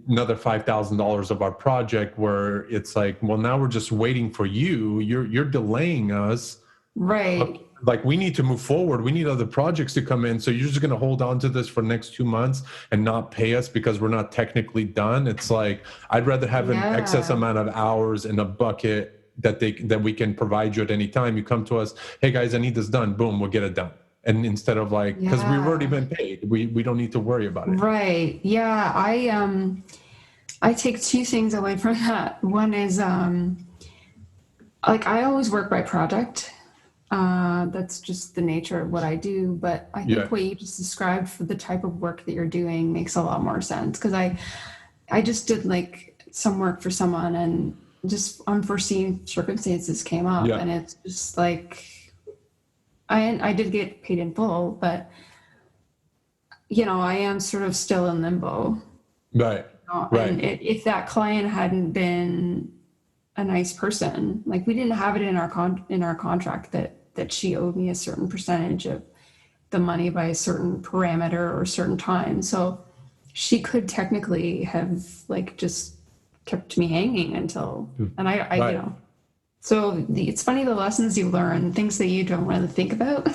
another $5,000 of our project, where it's like, well, now we're just waiting for you. You're delaying us. Right. We need to move forward. We need other projects to come in. So you're just going to hold on to this for the next 2 months and not pay us because we're not technically done. It's like, I'd rather have an excess amount of hours in a bucket that we can provide you at any time. You come to us, hey guys, I need this done. Boom, we'll get it done. And instead of because we've already been paid, we don't need to worry about it. Right. Yeah. I take two things away from that. One is, I always work by project. That's just the nature of what I do. But I think what you just described for the type of work that you're doing makes a lot more sense. Because I just did some work for someone, and just unforeseen circumstances came up, and it's just I did get paid in full, but I am sort of still in limbo. Right. And if that client hadn't been a nice person, we didn't have it in our contract that she owed me a certain percentage of the money by a certain parameter or a certain time. So she could technically have just kept me hanging until, and I so it's funny, the lessons you learn, things that you don't really think about,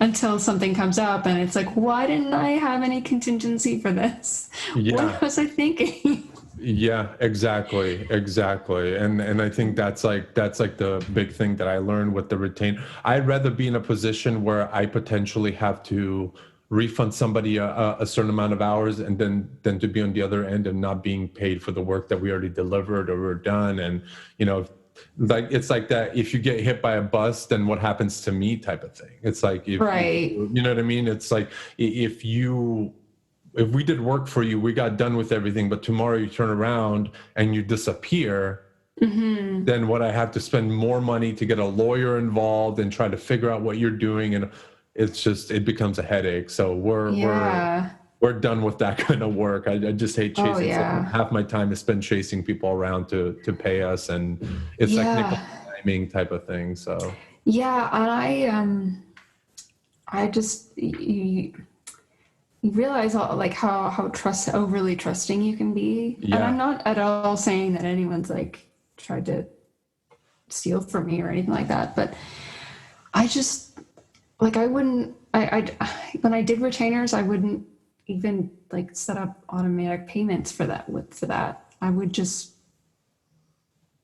until something comes up, and it's like, why didn't I have any contingency for this? Yeah. What was I thinking? Yeah, exactly. And I think that's like the big thing that I learned with the retain. I'd rather be in a position where I potentially have to refund somebody a certain amount of hours, and then than to be on the other end and not being paid for the work that we already delivered or we're done. And like it's like that. If you get hit by a bus, then what happens to me? Type of thing. It's like if Right. you know what I mean. It's like if we did work for you, we got done with everything, but tomorrow you turn around and you disappear, then what, I have to spend more money to get a lawyer involved and try to figure out what you're doing, and it becomes a headache. So Yeah. we're done with that kind of work. I just hate Oh, chasing. It's like yeah. half my time is spent chasing people around to pay us, and it's like nickel Yeah. timing type of thing. So Yeah. And I just, you realize like how overly trusting you can be. And I'm yeah, not at all saying that anyone's like tried to steal from me or anything like that, but I just like I wouldn't when I did retainers, I wouldn't even like set up automatic payments for that. I would just,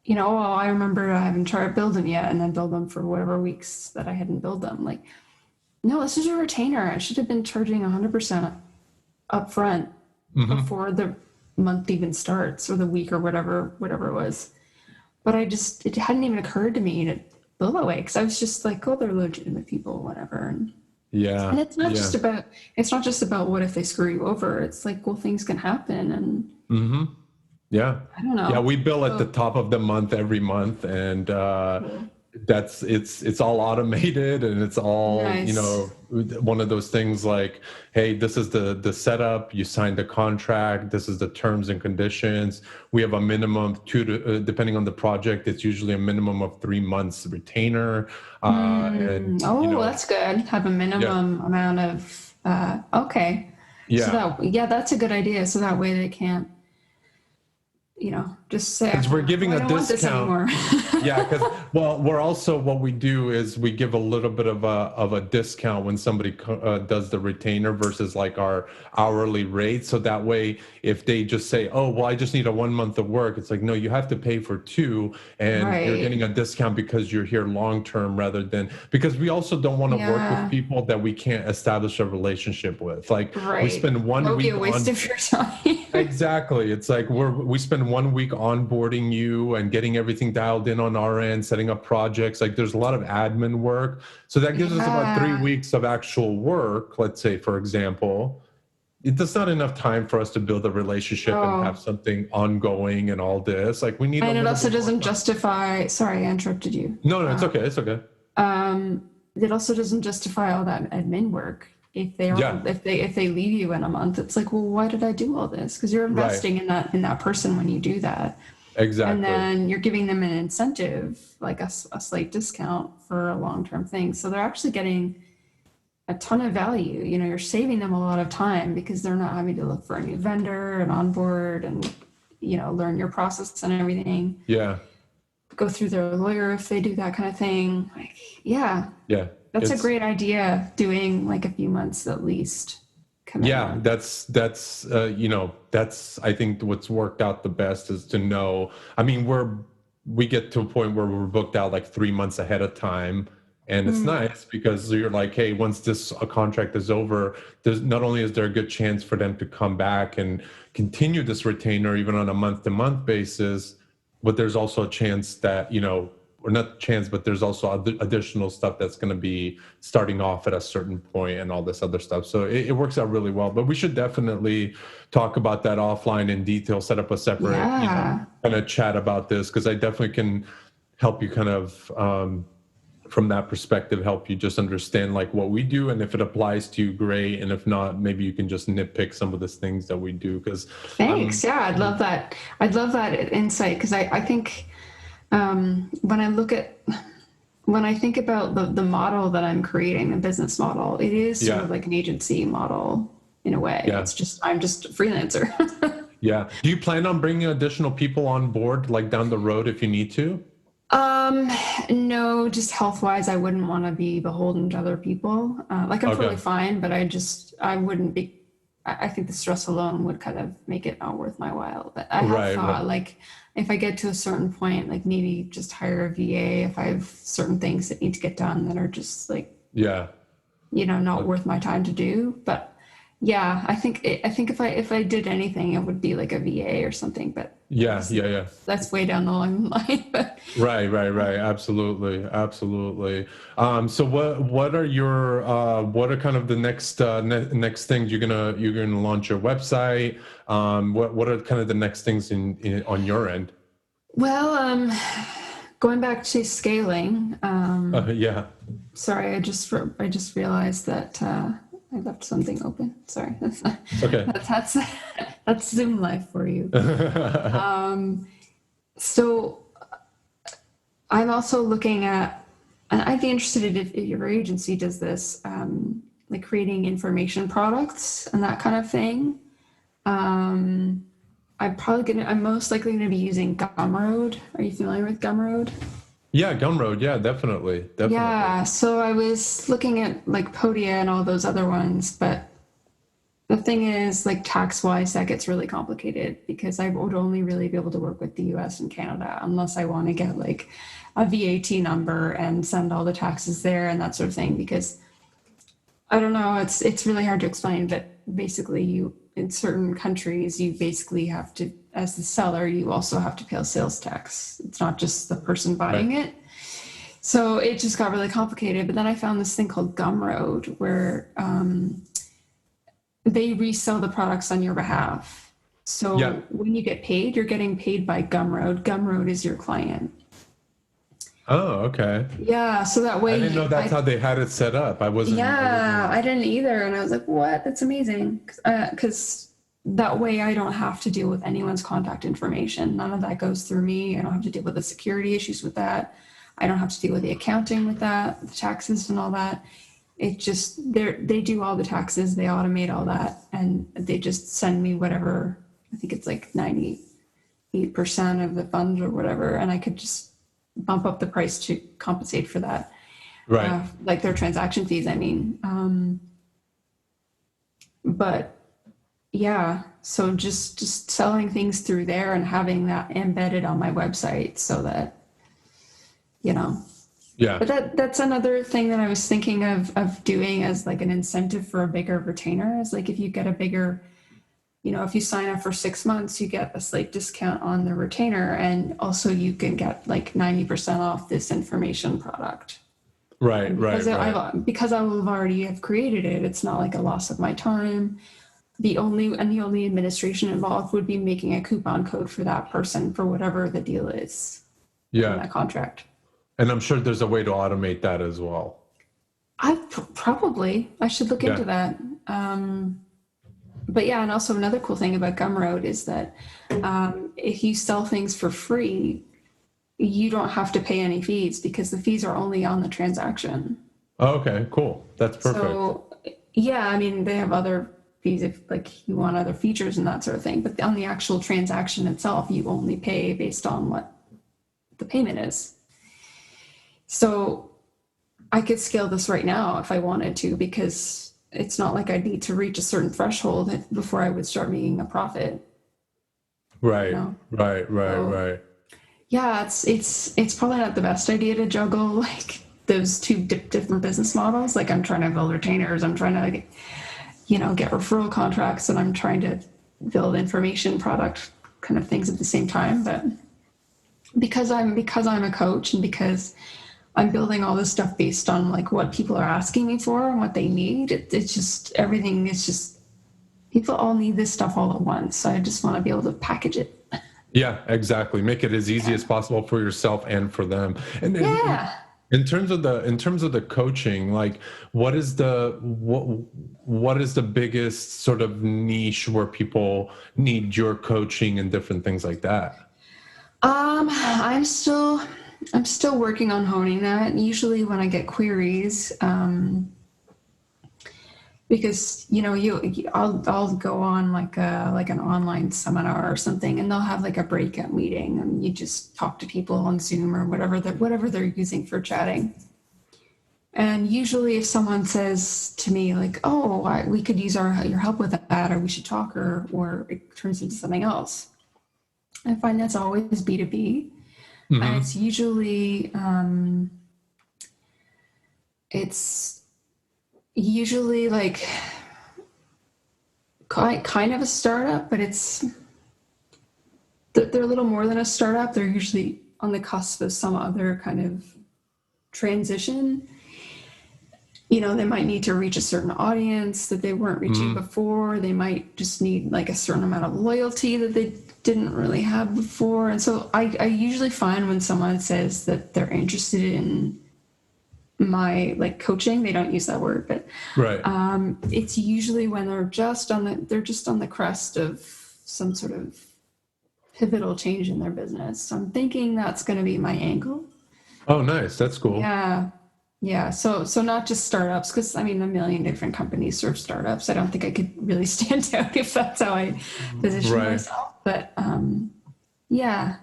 oh, I remember I haven't tried to build them yet, and then build them for whatever weeks that I hadn't built them. Like, no, this is a retainer. I should have been charging 100% upfront before the month even starts, or the week, or whatever it was. But it hadn't even occurred to me to bill that way, because I was just like, oh, they're legitimate people, whatever. And it's not just about what if they screw you over. It's like, well, things can happen, and yeah, I don't know. yeah. We bill at the top of the month every month, and it's all automated, and it's all Nice. one of those things like, hey, this is the setup, you signed the contract, this is the terms and conditions. We have a minimum depending on the project, it's usually a minimum of 3 months retainer, and That's good. Have a minimum amount of okay. So that's a good idea. So that way they can't, just say, because we're giving I a don't want this discount. anymore. Yeah, because we're also, what we do is we give a little bit of a discount when somebody does the retainer versus like our hourly rate. So that way, if they just say, oh, well, I just need a 1 month of work, it's like, no, you have to pay for 2, and you're getting a discount because you're here long term, rather than, because we also don't want to work with people that we can't establish a relationship with. Like we spend 1 week a waste of your time. Exactly. It's like we spend 1 week onboarding you and getting everything dialed in on our end, setting up projects. Like there's a lot of admin work. So that gives us about 3 weeks of actual work, let's say, for example. That's not enough time for us to build a relationship and have something ongoing and all this. Like we need And a it little also bit more doesn't time. justify, sorry, I interrupted you. No, it's okay. It's okay. It also doesn't justify all that admin work. If they leave you in a month, it's like, well, why did I do all this? Because you're investing in that person when you do that. Exactly. And then you're giving them an incentive, like a slight discount for a long-term thing. So they're actually getting a ton of value. You're saving them a lot of time, because they're not having to look for a new vendor and onboard and, learn your process and everything. Yeah. Go through their lawyer if they do that kind of thing. Like, yeah. Yeah. That's a great idea, doing like a few months at least. Yeah, that's I think what's worked out the best is to know. I mean, we get to a point where we're booked out like 3 months ahead of time, and it's nice because you're like, hey, once this contract is over, there's not only is there a good chance for them to come back and continue this retainer even on a month-to-month basis, but there's also a chance that or not chance, but there's also additional stuff that's going to be starting off at a certain point and all this other stuff. So it works out really well. But we should definitely talk about that offline in detail, set up a separate kind of chat about this, because I definitely can help you kind of from that perspective, help you just understand like what we do, and if it applies to you, great, and if not, maybe you can just nitpick some of the things that we do. Because thanks. I'd love that. I'd love that insight, because I think when I think about the model that I'm creating, the business model, it is sort of like an agency model in a way. It's just, I'm just a freelancer. Yeah. Do you plan on bringing additional people on board, like down the road, if you need to? No, just health wise, I wouldn't want to be beholden to other people. Like I'm totally Okay. fine, but I wouldn't be. I think the stress alone would kind of make it not worth my while. But I have Right, right. thought, like, if I get to a certain point, like maybe just hire a VA if I have certain things that need to get done that are just like, Yeah. not Uh, worth my time to do. But yeah, I think if I did anything, it would be like a VA or something. But Yeah, obviously, yeah, yeah. that's way down the line. But Right, right, right. Absolutely, absolutely. So what are kind of the next things you're gonna launch your website? What are kind of the next things on your end? well, going back to scaling. Yeah. Sorry, I just realized that I left something open. Sorry, Okay. that's that's Zoom life for you. So I'm also looking at, and I'd be interested if your agency does this, like creating information products and that kind of thing. Um, I'm most likely gonna be using Gumroad. Are you familiar with Gumroad? Yeah, Gumroad. Yeah, definitely, definitely. Yeah, so I was looking at like Podia and all those other ones, but the thing is, like tax wise, that gets really complicated because I would only really be able to work with the US and Canada unless I want to get like a VAT number and send all the taxes there and that sort of thing. Because I don't know, it's really hard to explain, but basically you in certain countries you basically have to, as the seller, you also have to pay sales tax. It's not just the person Right. buying it. So it just got really complicated. But then I found this thing called Gumroad where they resell the products on your behalf. Yeah. So when you get paid, you're getting paid by Gumroad. Gumroad is your client. Oh, okay. Yeah, so that I way didn't know that's how they had it set up. I yeah, wasn't. I didn't either. And I was like, what? That's amazing. Because that way I don't have to deal with anyone's contact information. None of that goes through me. I don't have to deal with the security issues with that. I don't have to deal with the accounting with that, the taxes and all that. It just they do all the taxes, they automate all that, and they just send me whatever. I think it's like 98% of the funds or whatever, and I could just bump up the price to compensate for that, Right. like their transaction fees. I mean, but yeah, so just selling things through there and having that embedded on my website so that you know Yeah. But that's another thing that I was thinking of doing as like an incentive for a bigger retainer is like if you get a bigger, if you sign up for 6 months, you get a slight discount on the retainer, and also you can get like 90% off this information product. Right. And because Right. Right. I will have already have created it, it's not like a loss of my time. The only administration involved would be making a coupon code for that person for whatever the deal is in Yeah. that contract. And I'm sure there's a way to automate that as well. I should look into Yeah. that. But yeah, and also another cool thing about Gumroad is that if you sell things for free, you don't have to pay any fees because the fees are only on the transaction. Oh, okay. Cool. That's perfect. So yeah, I mean they have other fees if like you want other features and that sort of thing, but on the actual transaction itself, you only pay based on what the payment is. So I could scale this right now if I wanted to because it's not like I need to reach a certain threshold before I would start making a profit. You Right. know, Right. Right. so Right. yeah, it's probably not the best idea to juggle like those two different business models. Like I'm trying to build retainers, I'm trying to get referral contracts, and I'm trying to build information product kind of things at the same time. But because I'm a coach and because I'm building all this stuff based on like what people are asking me for and what they need. It's just everything is just people all need this stuff all at once. So I just want to be able to package it. Yeah. Exactly. Make it as easy Yeah. as possible for yourself and for them. And Yeah. in terms of the coaching, like what is the biggest sort of niche where people need your coaching and different things like that? I'm still working on honing that. Usually when I get queries, because I'll go on like an online seminar or something, and they'll have like a breakout meeting, and you just talk to people on Zoom or whatever they're using for chatting. And usually, if someone says to me like, "Oh, we could use your help with that," or "We should talk," or it turns into something else, I find that's always B2B, and Mm-hmm. it's usually it's usually like kind of a startup, but they're a little more than a startup. They're usually on the cusp of some other kind of transition. They might need to reach a certain audience that they weren't reaching Mm-hmm. before. They might just need like a certain amount of loyalty that they didn't really have before. And so I usually find when someone says that they're interested in my like coaching, they don't use that word, but Right. it's usually when they're just on the crest of some sort of pivotal change in their business. So I'm thinking that's going to be my angle. Oh, nice. That's cool. Yeah. Yeah. So not just startups, because I mean, a million different companies serve startups. I don't think I could really stand out if that's how I position Right. myself. But yeah,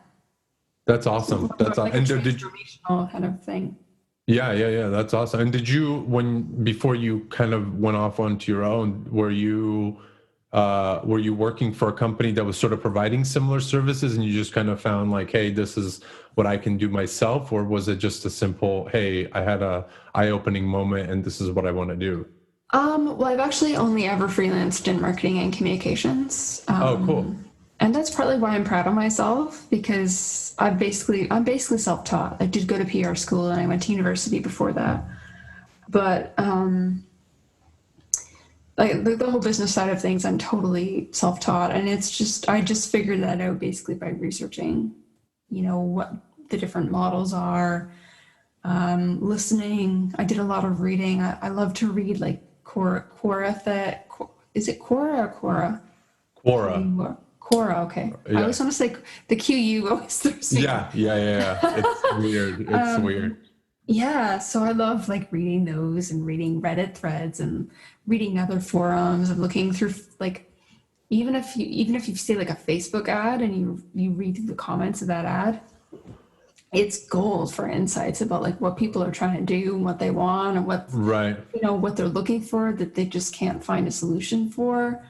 That's so awesome. more That's like a and did transformational kind of thing. yeah. That's awesome. And did you, before you kind of went off onto your own, were you working for a company that was sort of providing similar services, and you just kind of found like, hey, this is what I can do myself, or was it just a simple, hey, I had a eye-opening moment, and this is what I want to do? Well, I've actually only ever freelanced in marketing and communications. Oh, cool. And that's partly why I'm proud of myself, because I'm basically self-taught. I did go to PR school and I went to university before that. But like the whole business side of things, I'm totally self-taught, and I just figured that out basically by researching, what the different models are, listening. I did a lot of reading. I love to read like is it Quora or Quora? Quora. Quora, okay. I Yeah. always want to say the QU always throws me off. Yeah. It's weird. It's weird. Yeah, so I love like reading those and reading Reddit threads and reading other forums and looking through like even if you see like a Facebook ad and you read through the comments of that ad, it's gold for insights about like what people are trying to do and what they want and Right. what they're looking for that they just can't find a solution for.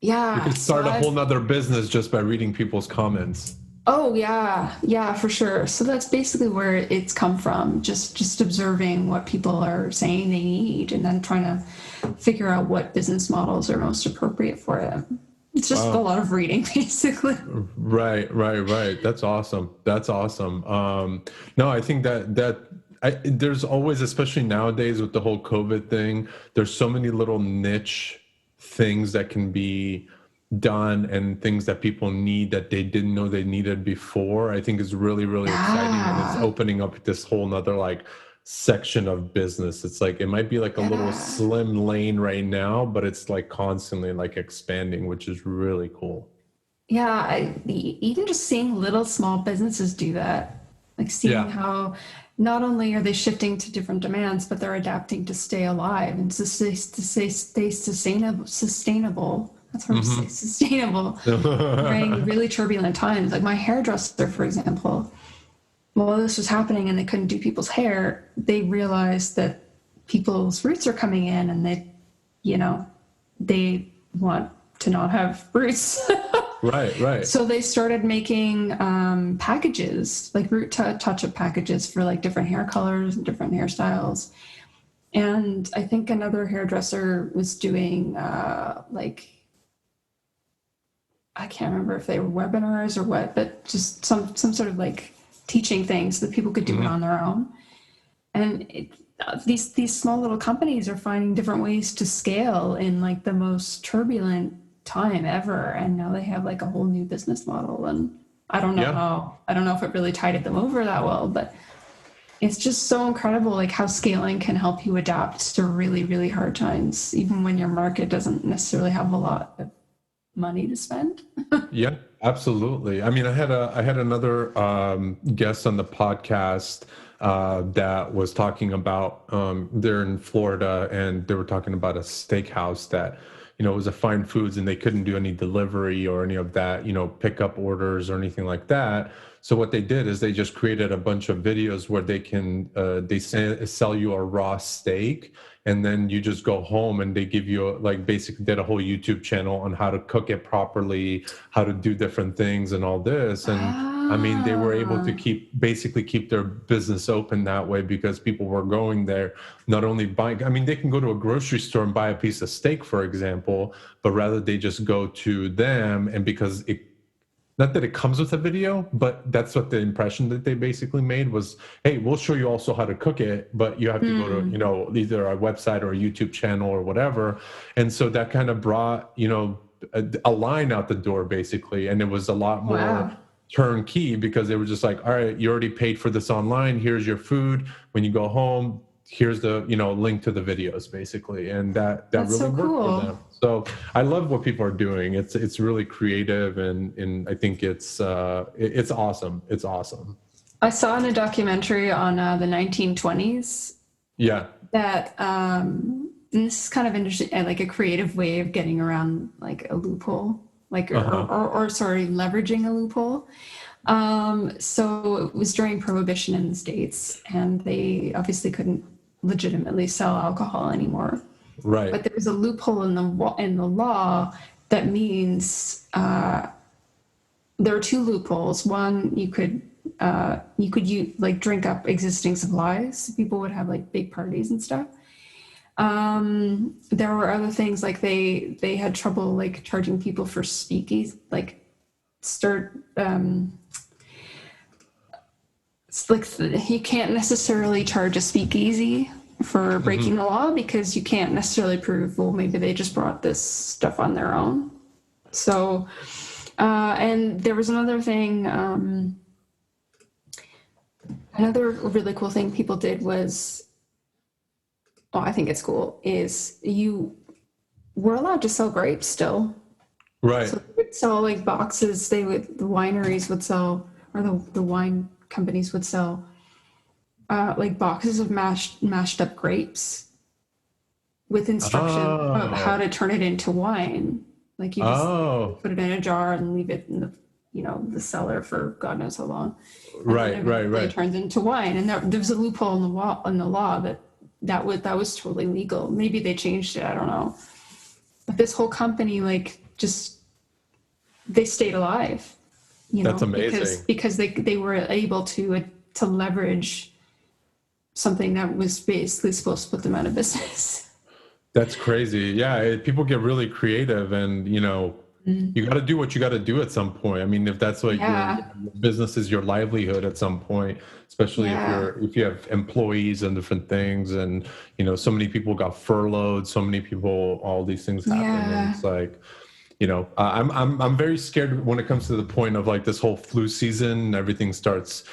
You Yeah, could so start a whole I've nother business just by reading people's comments. Oh yeah, for sure. So that's basically where it's come from. Just observing what people are saying they need, and then trying to figure out what business models are most appropriate for it. It's just a Wow. lot of reading, basically. Right. That's awesome. That's awesome. No, I think there's always, especially nowadays with the whole COVID thing, there's so many little niche things that can be done and things that people need that they didn't know they needed before. I think is really, really exciting, and it's Yeah, opening up this whole nother like section of business. It's like it might be like a little yeah, slim lane right now, but it's like constantly like expanding, which is really cool. yeah. Even just seeing little small businesses do that, like seeing Yeah. how not only are they shifting to different demands, but they're adapting to stay alive and stay sustainable. That's hard to say, Hmm. sustainable during really turbulent times. Like my hairdresser, for example, while this was happening and they couldn't do people's hair, they realized that people's roots are coming in, and you know, they want to not have roots. Right. So they started making packages, like root touch-up packages for like different hair colors and different hairstyles. And I think another hairdresser was doing like I can't remember if they were webinars or what, but just some sort of like teaching things so that people could do it Hmm. on their own. And these small little companies are finding different ways to scale in like the most turbulent time ever, and now they have like a whole new business model. And Yeah. I don't know if it really tided them over that well, but it's just so incredible like how scaling can help you adapt to really, really hard times, even when your market doesn't necessarily have a lot of money to spend. Yeah. Absolutely. I mean, I had another guest on the podcast that was talking about they're in Florida, and they were talking about a steakhouse that was a fine foods, and they couldn't do any delivery or any of that, pickup orders or anything like that. So what they did is they just created a bunch of videos where sell you a raw steak, and then you just go home and they give you like basically did a whole YouTube channel on how to cook it properly, how to do different things and all this. And I mean, they were able to Ah, basically keep their business open that way because people were going there, not only buying, I mean, they can go to a grocery store and buy a piece of steak, for example, but rather they just go to them. And because not that it comes with a video, but that's what the impression that they basically made was, hey, we'll show you also how to cook it, but you have to go to, either our website or a YouTube channel or whatever. And so that kind of brought, a line out the door basically. And it was a lot more wow. turnkey because they were just like, all right, you already paid for this online. Here's your food. When you go home, here's the link to the videos basically, and that That's really so worked for cool. them. So I love what people are doing. It's really creative, and I think it's awesome. It's awesome. I saw in a documentary on the 1920s Yeah. that, and this is kind of interesting, like a creative way of getting around like a loophole, like, Uh-huh. or sorry, leveraging a loophole. So it was during Prohibition in the States, and they obviously couldn't legitimately sell alcohol anymore. Right. But there was a loophole in the law that means there are two loopholes. One, you could like drink up existing supplies. People would have like big parties and stuff. There were other things like they had trouble like charging people for speakeasy, like start it's like you can't necessarily charge a speakeasy for breaking Hmm. the law because you can't necessarily prove, well, maybe they just brought this stuff on their own. So and there was another thing, another really cool thing people did was, oh, I think it's cool, is you were allowed to sell grapes still. Right. So they would sell like boxes, the wineries would sell, or the wine companies would sell like boxes of mashed up grapes with instructions about how Oh. to turn it into wine. Like you just Oh. put it in a jar and leave it in the cellar for God knows how long, and then Right. Right. eventually it Right. turns into wine. And there was a loophole in the law that was totally legal. Maybe they changed it. I don't know. But this whole company like just they stayed alive, That's because amazing. they were able to leverage something that was basically supposed to put them out of business. That's crazy. Yeah, people get really creative, and you got to do what you got to do at some point. I mean, if that's like Yeah, your business is your livelihood at some point, especially if yeah, you have employees and different things, and so many people got furloughed, so many people, all these things happen, and yeah, it's like, I'm very scared when it comes to the point of like this whole flu season. Everything starts,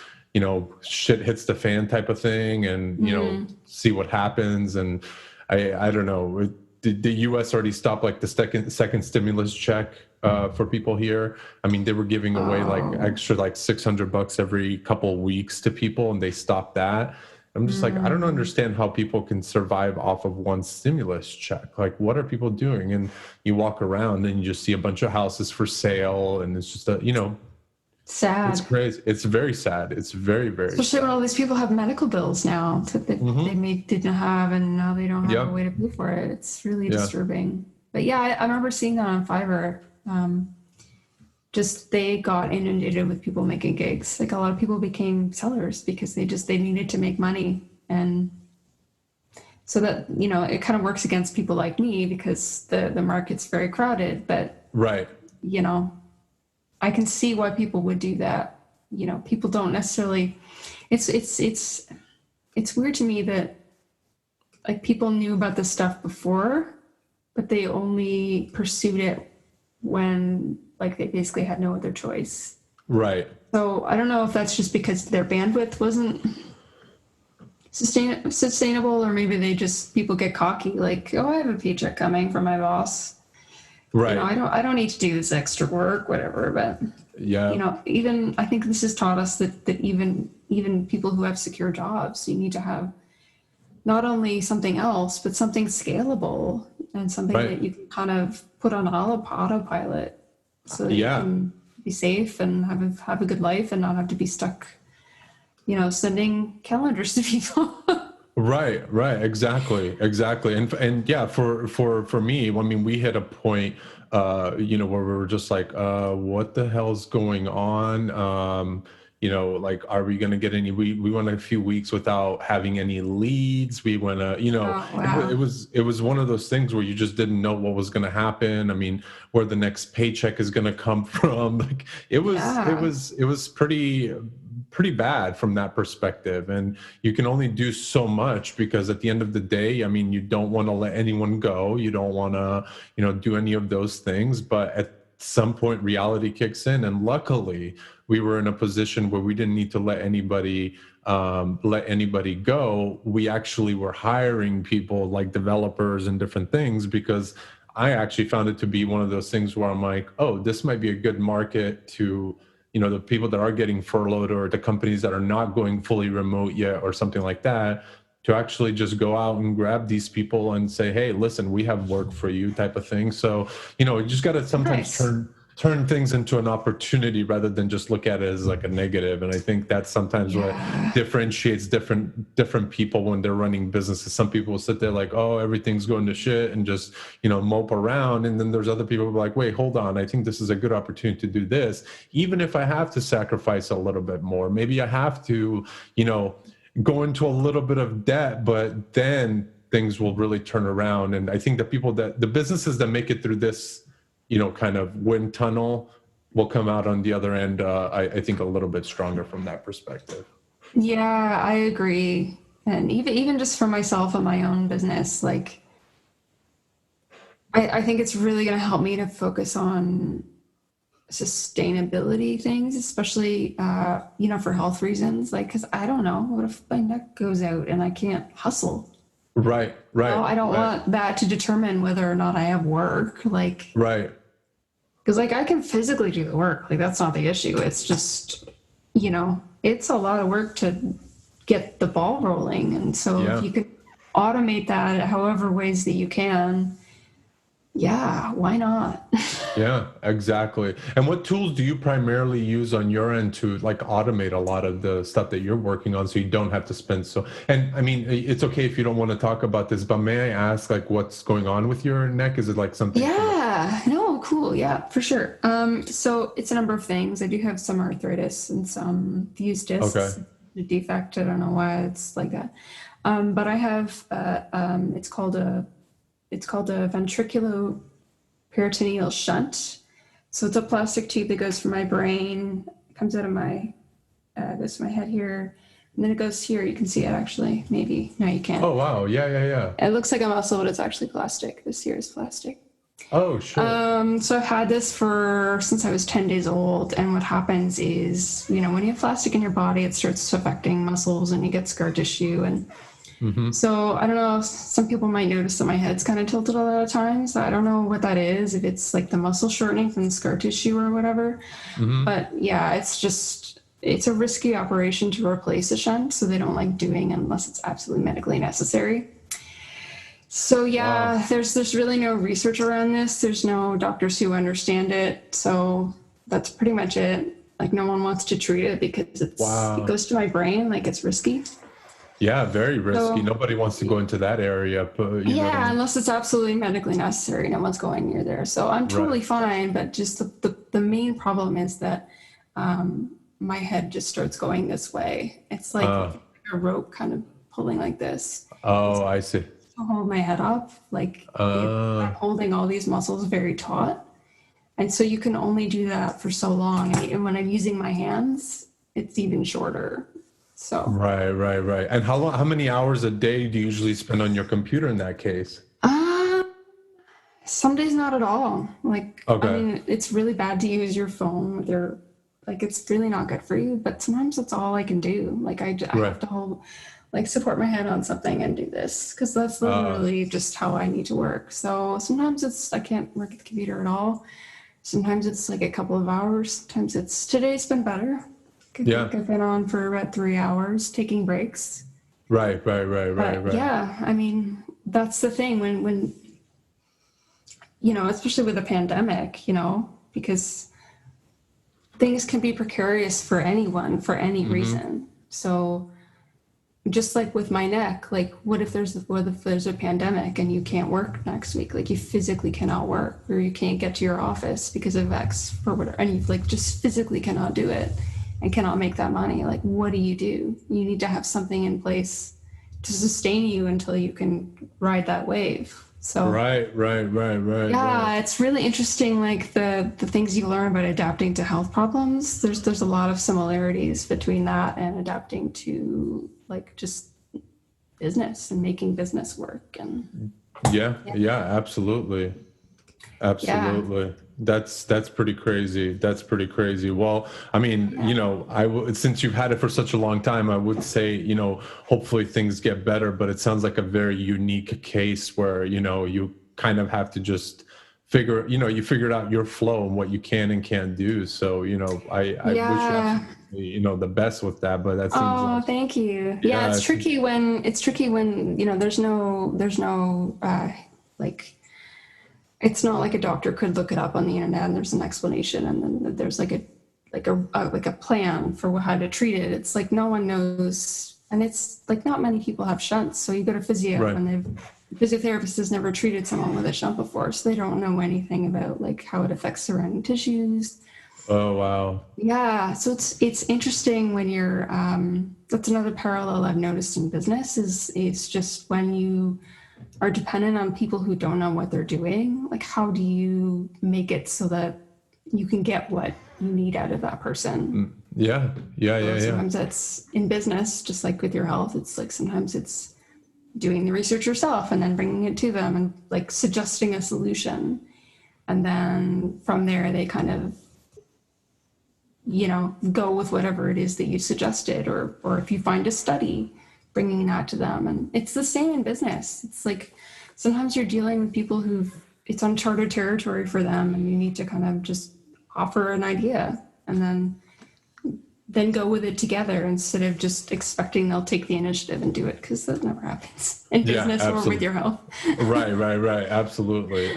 shit hits the fan type of thing, and see what happens. And I don't know. Did the U.S. already stop like the second stimulus check for people here? I mean, they were giving away like oh, extra like $600 every couple of weeks to people, and they stopped that. I'm just like, I don't understand how people can survive off of one stimulus check. Like, what are people doing? And you walk around and you just see a bunch of houses for sale, and it's just it's sad. crazy. It's very sad. It's very, very Especially when sad. all these people have medical bills now that they Hmm. didn't have, and now they don't have a Yep. way to pay for it. It's really Yeah. disturbing. But yeah, I remember seeing that on Fiverr. Just they got inundated with people making gigs. Like a lot of people became sellers because they needed to make money, and so that it kind of works against people like me because the market's very crowded. But Right. you know, I can see why people would do that. People don't necessarily. It's weird to me that like people knew about this stuff before, but they only pursued it when like they basically had no other choice. Right. So I don't know if that's just because their bandwidth wasn't sustainable, or maybe they just people get cocky, like, oh, I have a paycheck coming from my boss, Right. I don't need to do this extra work, whatever. But Yeah. even I think this has taught us that even people who have secure jobs, you need to have not only something else, but something scalable and something Right. that you can kind of put on autopilot so that you Yeah. can be safe and have a good life and not have to be stuck, sending calendars to people. Right, exactly. And yeah, for me, I mean, we hit a point, where we were just like, what the hell's going on? Like, are we gonna get any? We went a few weeks without having any leads. We went, Oh, it wow. was one of those things where you just didn't know what was gonna happen. I mean, where the next paycheck is gonna come from. Like, Yeah. it was pretty bad from that perspective. And you can only do so much, because at the end of the day, I mean, you don't want to let anyone go. You don't want to, do any of those things. But at some point, reality kicks in. And luckily, we were in a position where we didn't need to let anybody go. We actually were hiring people like developers and different things, because I actually found it to be one of those things where I'm like, oh, this might be a good market to, the people that are getting furloughed, or the companies that are not going fully remote yet or something like that, to actually just go out and grab these people and say, hey, listen, we have work for you, type of thing. So, you just got to sometimes Nice. turn things into an opportunity rather than just look at it as like a negative. And I think that's sometimes what Yeah. differentiates different people when they're running businesses. Some people will sit there like, oh, everything's going to shit, and just, mope around. And then there's other people who are like, wait, hold on, I think this is a good opportunity to do this, even if I have to sacrifice a little bit more. Maybe I have to, go into a little bit of debt, but then things will really turn around. And I think the businesses that make it through this, kind of wind tunnel, will come out on the other end, I think, a little bit stronger from that perspective. Yeah, I agree. And even just for myself and my own business, like I think it's really going to help me to focus on sustainability things, especially for health reasons. Like, because I don't know, what if my neck goes out and I can't hustle? Right, Oh, right, I don't right, want that to determine whether or not I have work. Like, right. because like I can physically do the work. Like that's not the issue. It's just, it's a lot of work to get the ball rolling. And so if Yeah. you could automate that however ways that you can, yeah, why not? Yeah, exactly. And what tools do you primarily use on your end to like automate a lot of the stuff that you're working on, so you don't have to spend so, and I mean, it's okay if you don't want to talk about this, but may I ask, like, what's going on with your neck? Is it like something from a, Yeah, no, cool. Yeah, for sure. So it's a number of things. I do have some arthritis and some fused okay. discs, a defect. I don't know why it's like that. But I have it's called a ventriculoperitoneal shunt. So it's a plastic tube that goes from my brain, comes out of my goes to my head here, and then it goes here. You can see it actually. Maybe no, you can't. Oh, wow. Yeah, yeah, yeah. It looks like a muscle, but it's actually plastic. This here is plastic. Oh, shit. So I've had this for since I was 10 days old. And what happens is, when you have plastic in your body, it starts affecting muscles and you get scar tissue. And Mm-hmm. so I don't know, some people might notice that my head's kind of tilted a lot of times. I don't know what that is, if it's like the muscle shortening from the scar tissue or whatever. Mm-hmm. But yeah, it's a risky operation to replace a shunt. So they don't like doing unless it's absolutely medically necessary. So Wow. yeah, there's really no research around this. There's no doctors who understand it. So that's pretty much it. Like no one wants to treat it because it Wow. goes to my brain, like it's risky. Yeah, very risky. So Nobody wants to go into that area, but you know what I yeah, mean? unless it's absolutely medically necessary, no one's going near there. So I'm Right. totally fine, but just the main problem is that my head just starts going this way. It's like Uh, a rope kind of pulling like this. oh, I see. To hold my head up, like I'm Uh, holding all these muscles very taut. And so you can only do that for so long. And when I'm using my hands, it's even shorter. So, right. And how many hours a day do you usually spend on your computer in that case? uh, some days not at all. Like, I Okay. mean, it's really bad to use your phone with like, it's really not good for you. But sometimes that's all I can do. Like, I have Right. to hold, like support my head on something and do this, because that's literally just how I need to work. So sometimes I can't work at the computer at all. Sometimes it's like a couple of hours. Sometimes today's been better. I think I've been on for about 3 hours taking breaks. Right. Yeah, I mean, that's the thing when especially with a pandemic, because things can be precarious for anyone for any reason. So just like with my neck, like what if there's a pandemic and you can't work next week? Like you physically cannot work, or you can't get to your office because of X or whatever, and you like just physically cannot do it and cannot make that money. Like what do? You need to have something in place to sustain you until you can ride that wave. So right. Yeah, it's really interesting, like the things you learn about adapting to health problems. There's a lot of similarities between that and adapting to like just business and making business work. And yeah, absolutely. That's pretty crazy. Well, I mean, since you've had it for such a long time, I would say, hopefully things get better, but it sounds like a very unique case where, you kind of have to just you figured out your flow and what you can and can't do. So, I wish you the best with that, but that seems thank you. Yeah, it's tricky when there's no like, it's not like a doctor could look it up on the internet and there's an explanation and then there's like a plan for how to treat it. It's like no one knows, and it's like not many people have shunts. So you go to physio and the physiotherapist has never treated someone with a shunt before, so they don't know anything about like how it affects surrounding tissues. Oh wow. Yeah, so it's interesting when you're that's another parallel I've noticed in business is it's just when you are dependent on people who don't know what they're doing, like how do you make it so that you can get what you need out of that person? Yeah. Sometimes it's in business, just like with your health, it's like sometimes it's doing the research yourself and then bringing it to them and like suggesting a solution. And then from there, they kind of, go with whatever it is that you suggested, or if you find a study, bringing that to them. And it's the same in business. It's like sometimes you're dealing with people it's uncharted territory for them, and you need to kind of just offer an idea and then go with it together instead of just expecting they'll take the initiative and do it, because that never happens in business or with your health. Right. Absolutely.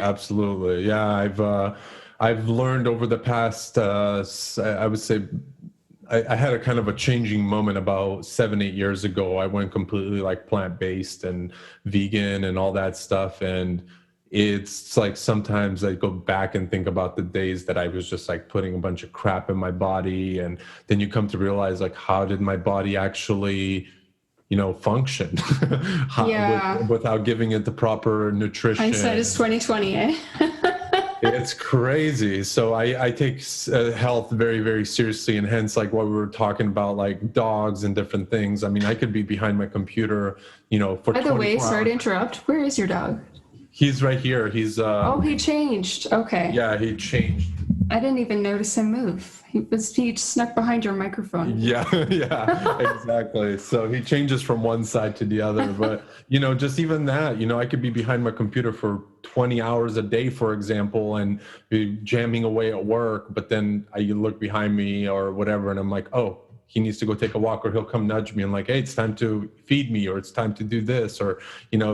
Yeah, I've learned over the past, I would say, I had a kind of a changing moment about 7-8 years ago. I went completely like plant-based and vegan and all that stuff. And it's like sometimes I go back and think about the days that I was just like putting a bunch of crap in my body. And then you come to realize like, how did my body actually, function without giving it the proper nutrition? Hindsight is 2020, eh? It's crazy. So I take health very, very seriously, and hence like what we were talking about, like dogs and different things. I mean, I could be behind my computer, for 24 hours. By the way, sorry to interrupt. Where is your dog? He's right here. He's he changed. Okay. Yeah, he changed. I didn't even notice him move. He snuck behind your microphone. Yeah, exactly. So he changes from one side to the other. But, just even that, I could be behind my computer for 20 hours a day, for example, and be jamming away at work. But then I look behind me or whatever, and I'm like, oh, he needs to go take a walk, or he'll come nudge me and like, hey, it's time to feed me, or it's time to do this, or,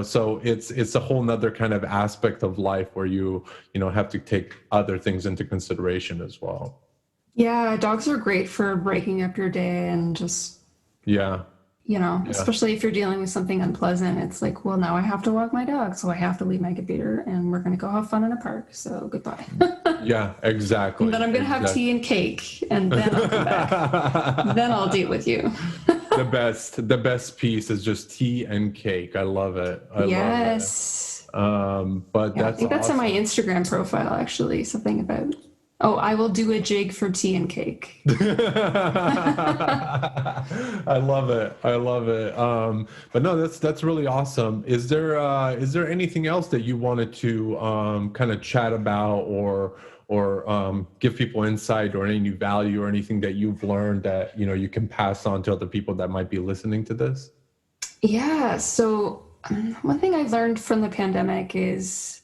so it's a whole nother kind of aspect of life where you have to take other things into consideration as well. Yeah, dogs are great for breaking up your day and just, especially if you're dealing with something unpleasant. It's like, well, now I have to walk my dog, so I have to leave my computer and we're going to go have fun in a park. So goodbye. Yeah, exactly. And then I'm going to have tea and cake, and then I'll come back. Then I'll deal with you. The best piece is just tea and cake. I love it. Yes. Love it. But I think that's on my Instagram profile, actually. Something about, I will do a jig for tea and cake. I love it. But no, that's really awesome. Is there anything else that you wanted to kind of chat about or give people insight or any value or anything that you've learned that you can pass on to other people that might be listening to this? Yeah. So one thing I learned from the pandemic is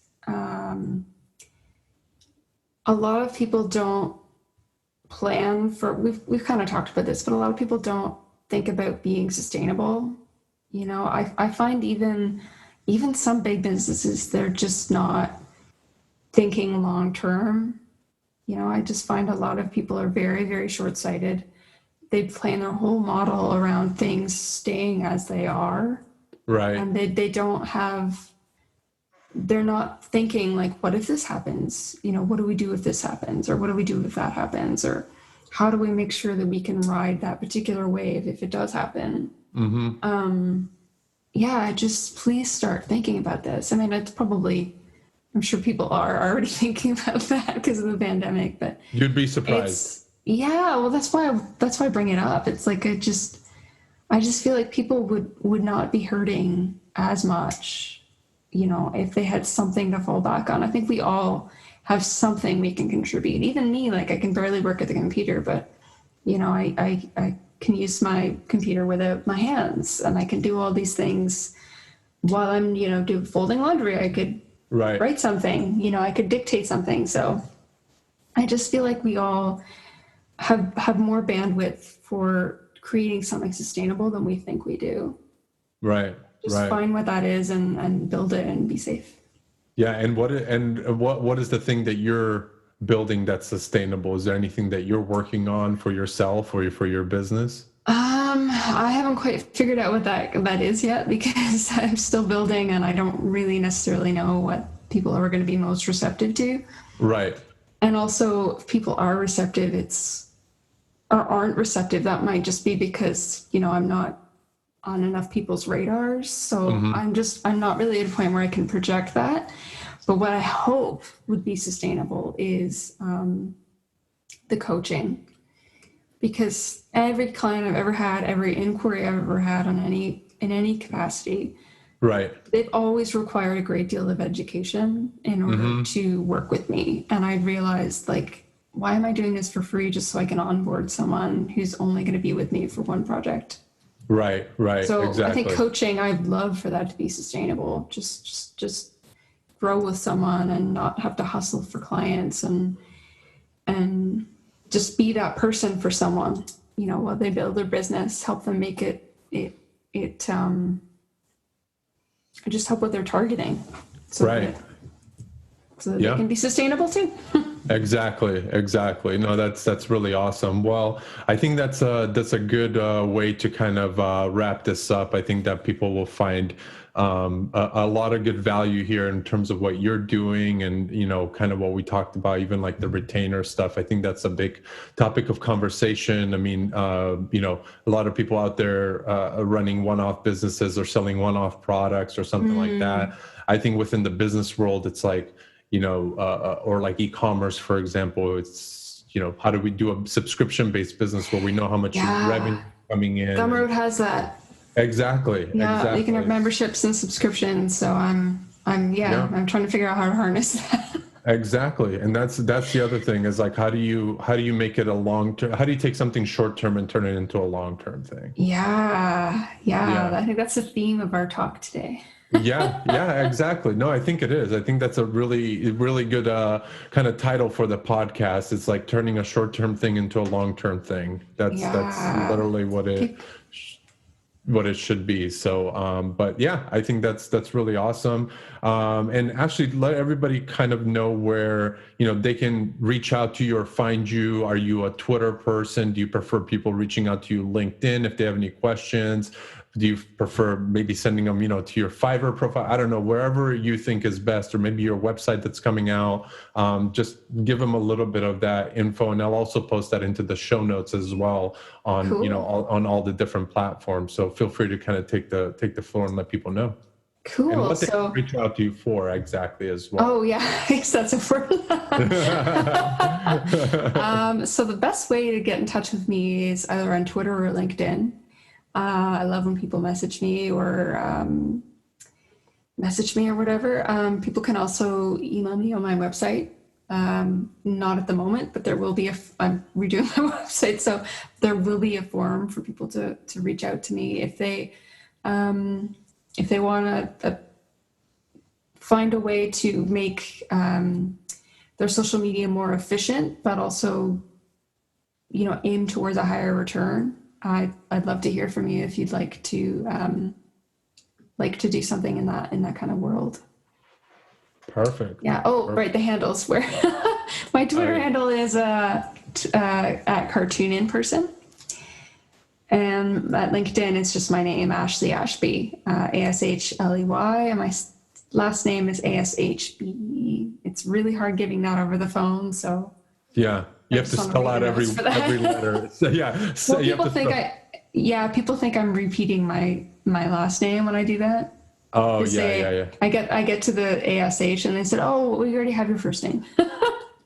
a lot of people don't plan for. We've kind of talked about this, but a lot of people don't think about being sustainable. I find even some big businesses, they're just not thinking long term. I just find a lot of people are very, very short sighted. They plan their whole model around things staying as they are, Right. and they're not thinking like, what if this happens? What do we do if this happens? Or what do we do if that happens? Or how do we make sure that we can ride that particular wave if it does happen? Yeah, just please start thinking about this. I mean, I'm sure people are already thinking about that because of the pandemic, but You'd be surprised. yeah, well, that's why I bring it up. It's like, I just feel like people would not be hurting as much, if they had something to fall back on. I think we all have something we can contribute. Even me, like I can barely work at the computer, but I can use my computer without my hands, and I can do all these things while I'm, folding laundry. I could Right. write something, I could dictate something. So I just feel like we all have more bandwidth for creating something sustainable than we think we do. Right. Just Right. find what that is and build it and be safe. Yeah. And what is the thing that you're building that's sustainable? Is there anything that you're working on for yourself or for your business? I haven't quite figured out what that is yet because I'm still building and I don't really necessarily know what people are going to be most receptive to. Right. And also, if people are receptive, or aren't receptive, that might just be because, I'm not on enough people's radars. So I'm not really at a point where I can project that. But what I hope would be sustainable is the coaching, because every client I've ever had, every inquiry I've ever had in any capacity, Right. they've always required a great deal of education in order to work with me. And I realized, like, why am I doing this for free just so I can onboard someone who's only going to be with me for one project? Right. Right. So Exactly. I think coaching, I'd love for that to be sustainable. Just grow with someone and not have to hustle for clients, and just be that person for someone, while they build their business, help them make just help what they're targeting, so Right. that Yeah. they can be sustainable too. Exactly. No, that's really awesome. Well, I think that's a good way to kind of wrap this up. I think that people will find a lot of good value here in terms of what you're doing, and kind of what we talked about, even like the retainer stuff. I think that's a big topic of conversation. I mean, a lot of people out there are running one-off businesses or selling one-off products or something like that. I think within the business world, it's like, or like e-commerce, for example, it's, how do we do a subscription-based business where we know how much revenue Yeah, coming in? Gumroad has that. Exactly. Yeah, they can have memberships and subscriptions. So I'm I'm trying to figure out how to harness that. Exactly. And that's the other thing is like, how do you make it a long term? How do you take something short term and turn it into a long term thing? Yeah. I think that's the theme of our talk today. Yeah, exactly. No, I think it is. I think that's a really, really good kind of title for the podcast. It's like turning a short-term thing into a long-term thing. That's literally what it should be. So, but yeah, I think that's really awesome. And actually, let everybody kind of know where they can reach out to you or find you. Are you a Twitter person? Do you prefer people reaching out to you LinkedIn if they have any questions? Do you prefer maybe sending them, to your Fiverr profile? I don't know, wherever you think is best, or maybe your website that's coming out. Just give them a little bit of that info, and I'll also post that into the show notes as well on, Cool. on all the different platforms. So feel free to kind of take the floor and let people know. Cool. And what they can reach out to you for exactly as well. Oh yeah, I guess that's a word. So the best way to get in touch with me is either on Twitter or LinkedIn. I love when people message me or whatever. People can also email me on my website. Not at the moment, but there will be I'm redoing my website, so there will be a form for people to reach out to me if they If they want to find a way to make their social media more efficient, but also, aim towards a higher return, I'd love to hear from you if you'd like to do something in that kind of world. Perfect. Yeah. Oh, Perfect. right. The handles where my Twitter handle is at cartoon in person. And at LinkedIn, it's just my name, Ashley Ashbee, Ashley, and my last name is Ashbe. It's really hard giving that over the phone, so yeah, you have to spell out every letter. So, yeah, so well, people think I'm repeating my last name when I do that. Oh yeah. I get to the ASH and they said, "Oh, well, you already have your first name."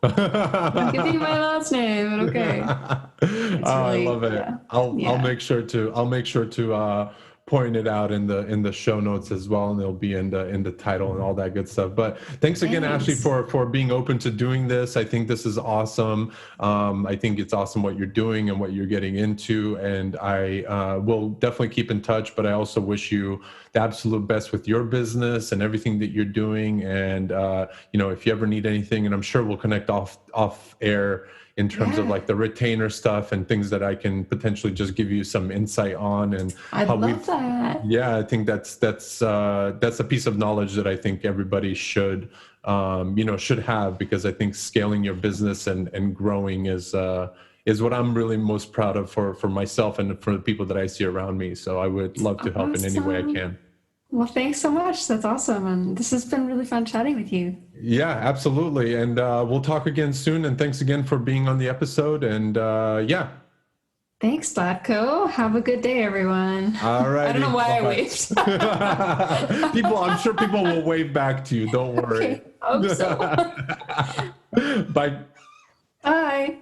I'm giving you my last name, but okay. I love it. Yeah. I'll make sure to point it out in the show notes as well, and it'll be in the title and all that good stuff. But thanks again, Ashley, for being open to doing this. I think this is awesome. I think it's awesome what you're doing and what you're getting into, and I will definitely keep in touch. But I also wish you the absolute best with your business and everything that you're doing. And if you ever need anything, and I'm sure we'll connect off air in terms of like the retainer stuff and things that I can potentially just give you some insight on. And I love that. Yeah, I think that's a piece of knowledge that I think everybody should have, because I think scaling your business and growing is what I'm really most proud of for myself and for the people that I see around me. So I would love to help in any way I can. Well, thanks so much. That's awesome. And this has been really fun chatting with you. Yeah, absolutely. And we'll talk again soon. And thanks again for being on the episode. And yeah. Thanks, Slatko. Have a good day, everyone. All right. I don't know why I waved. I'm sure people will wave back to you. Don't worry. Okay. Hope so. Bye. Bye.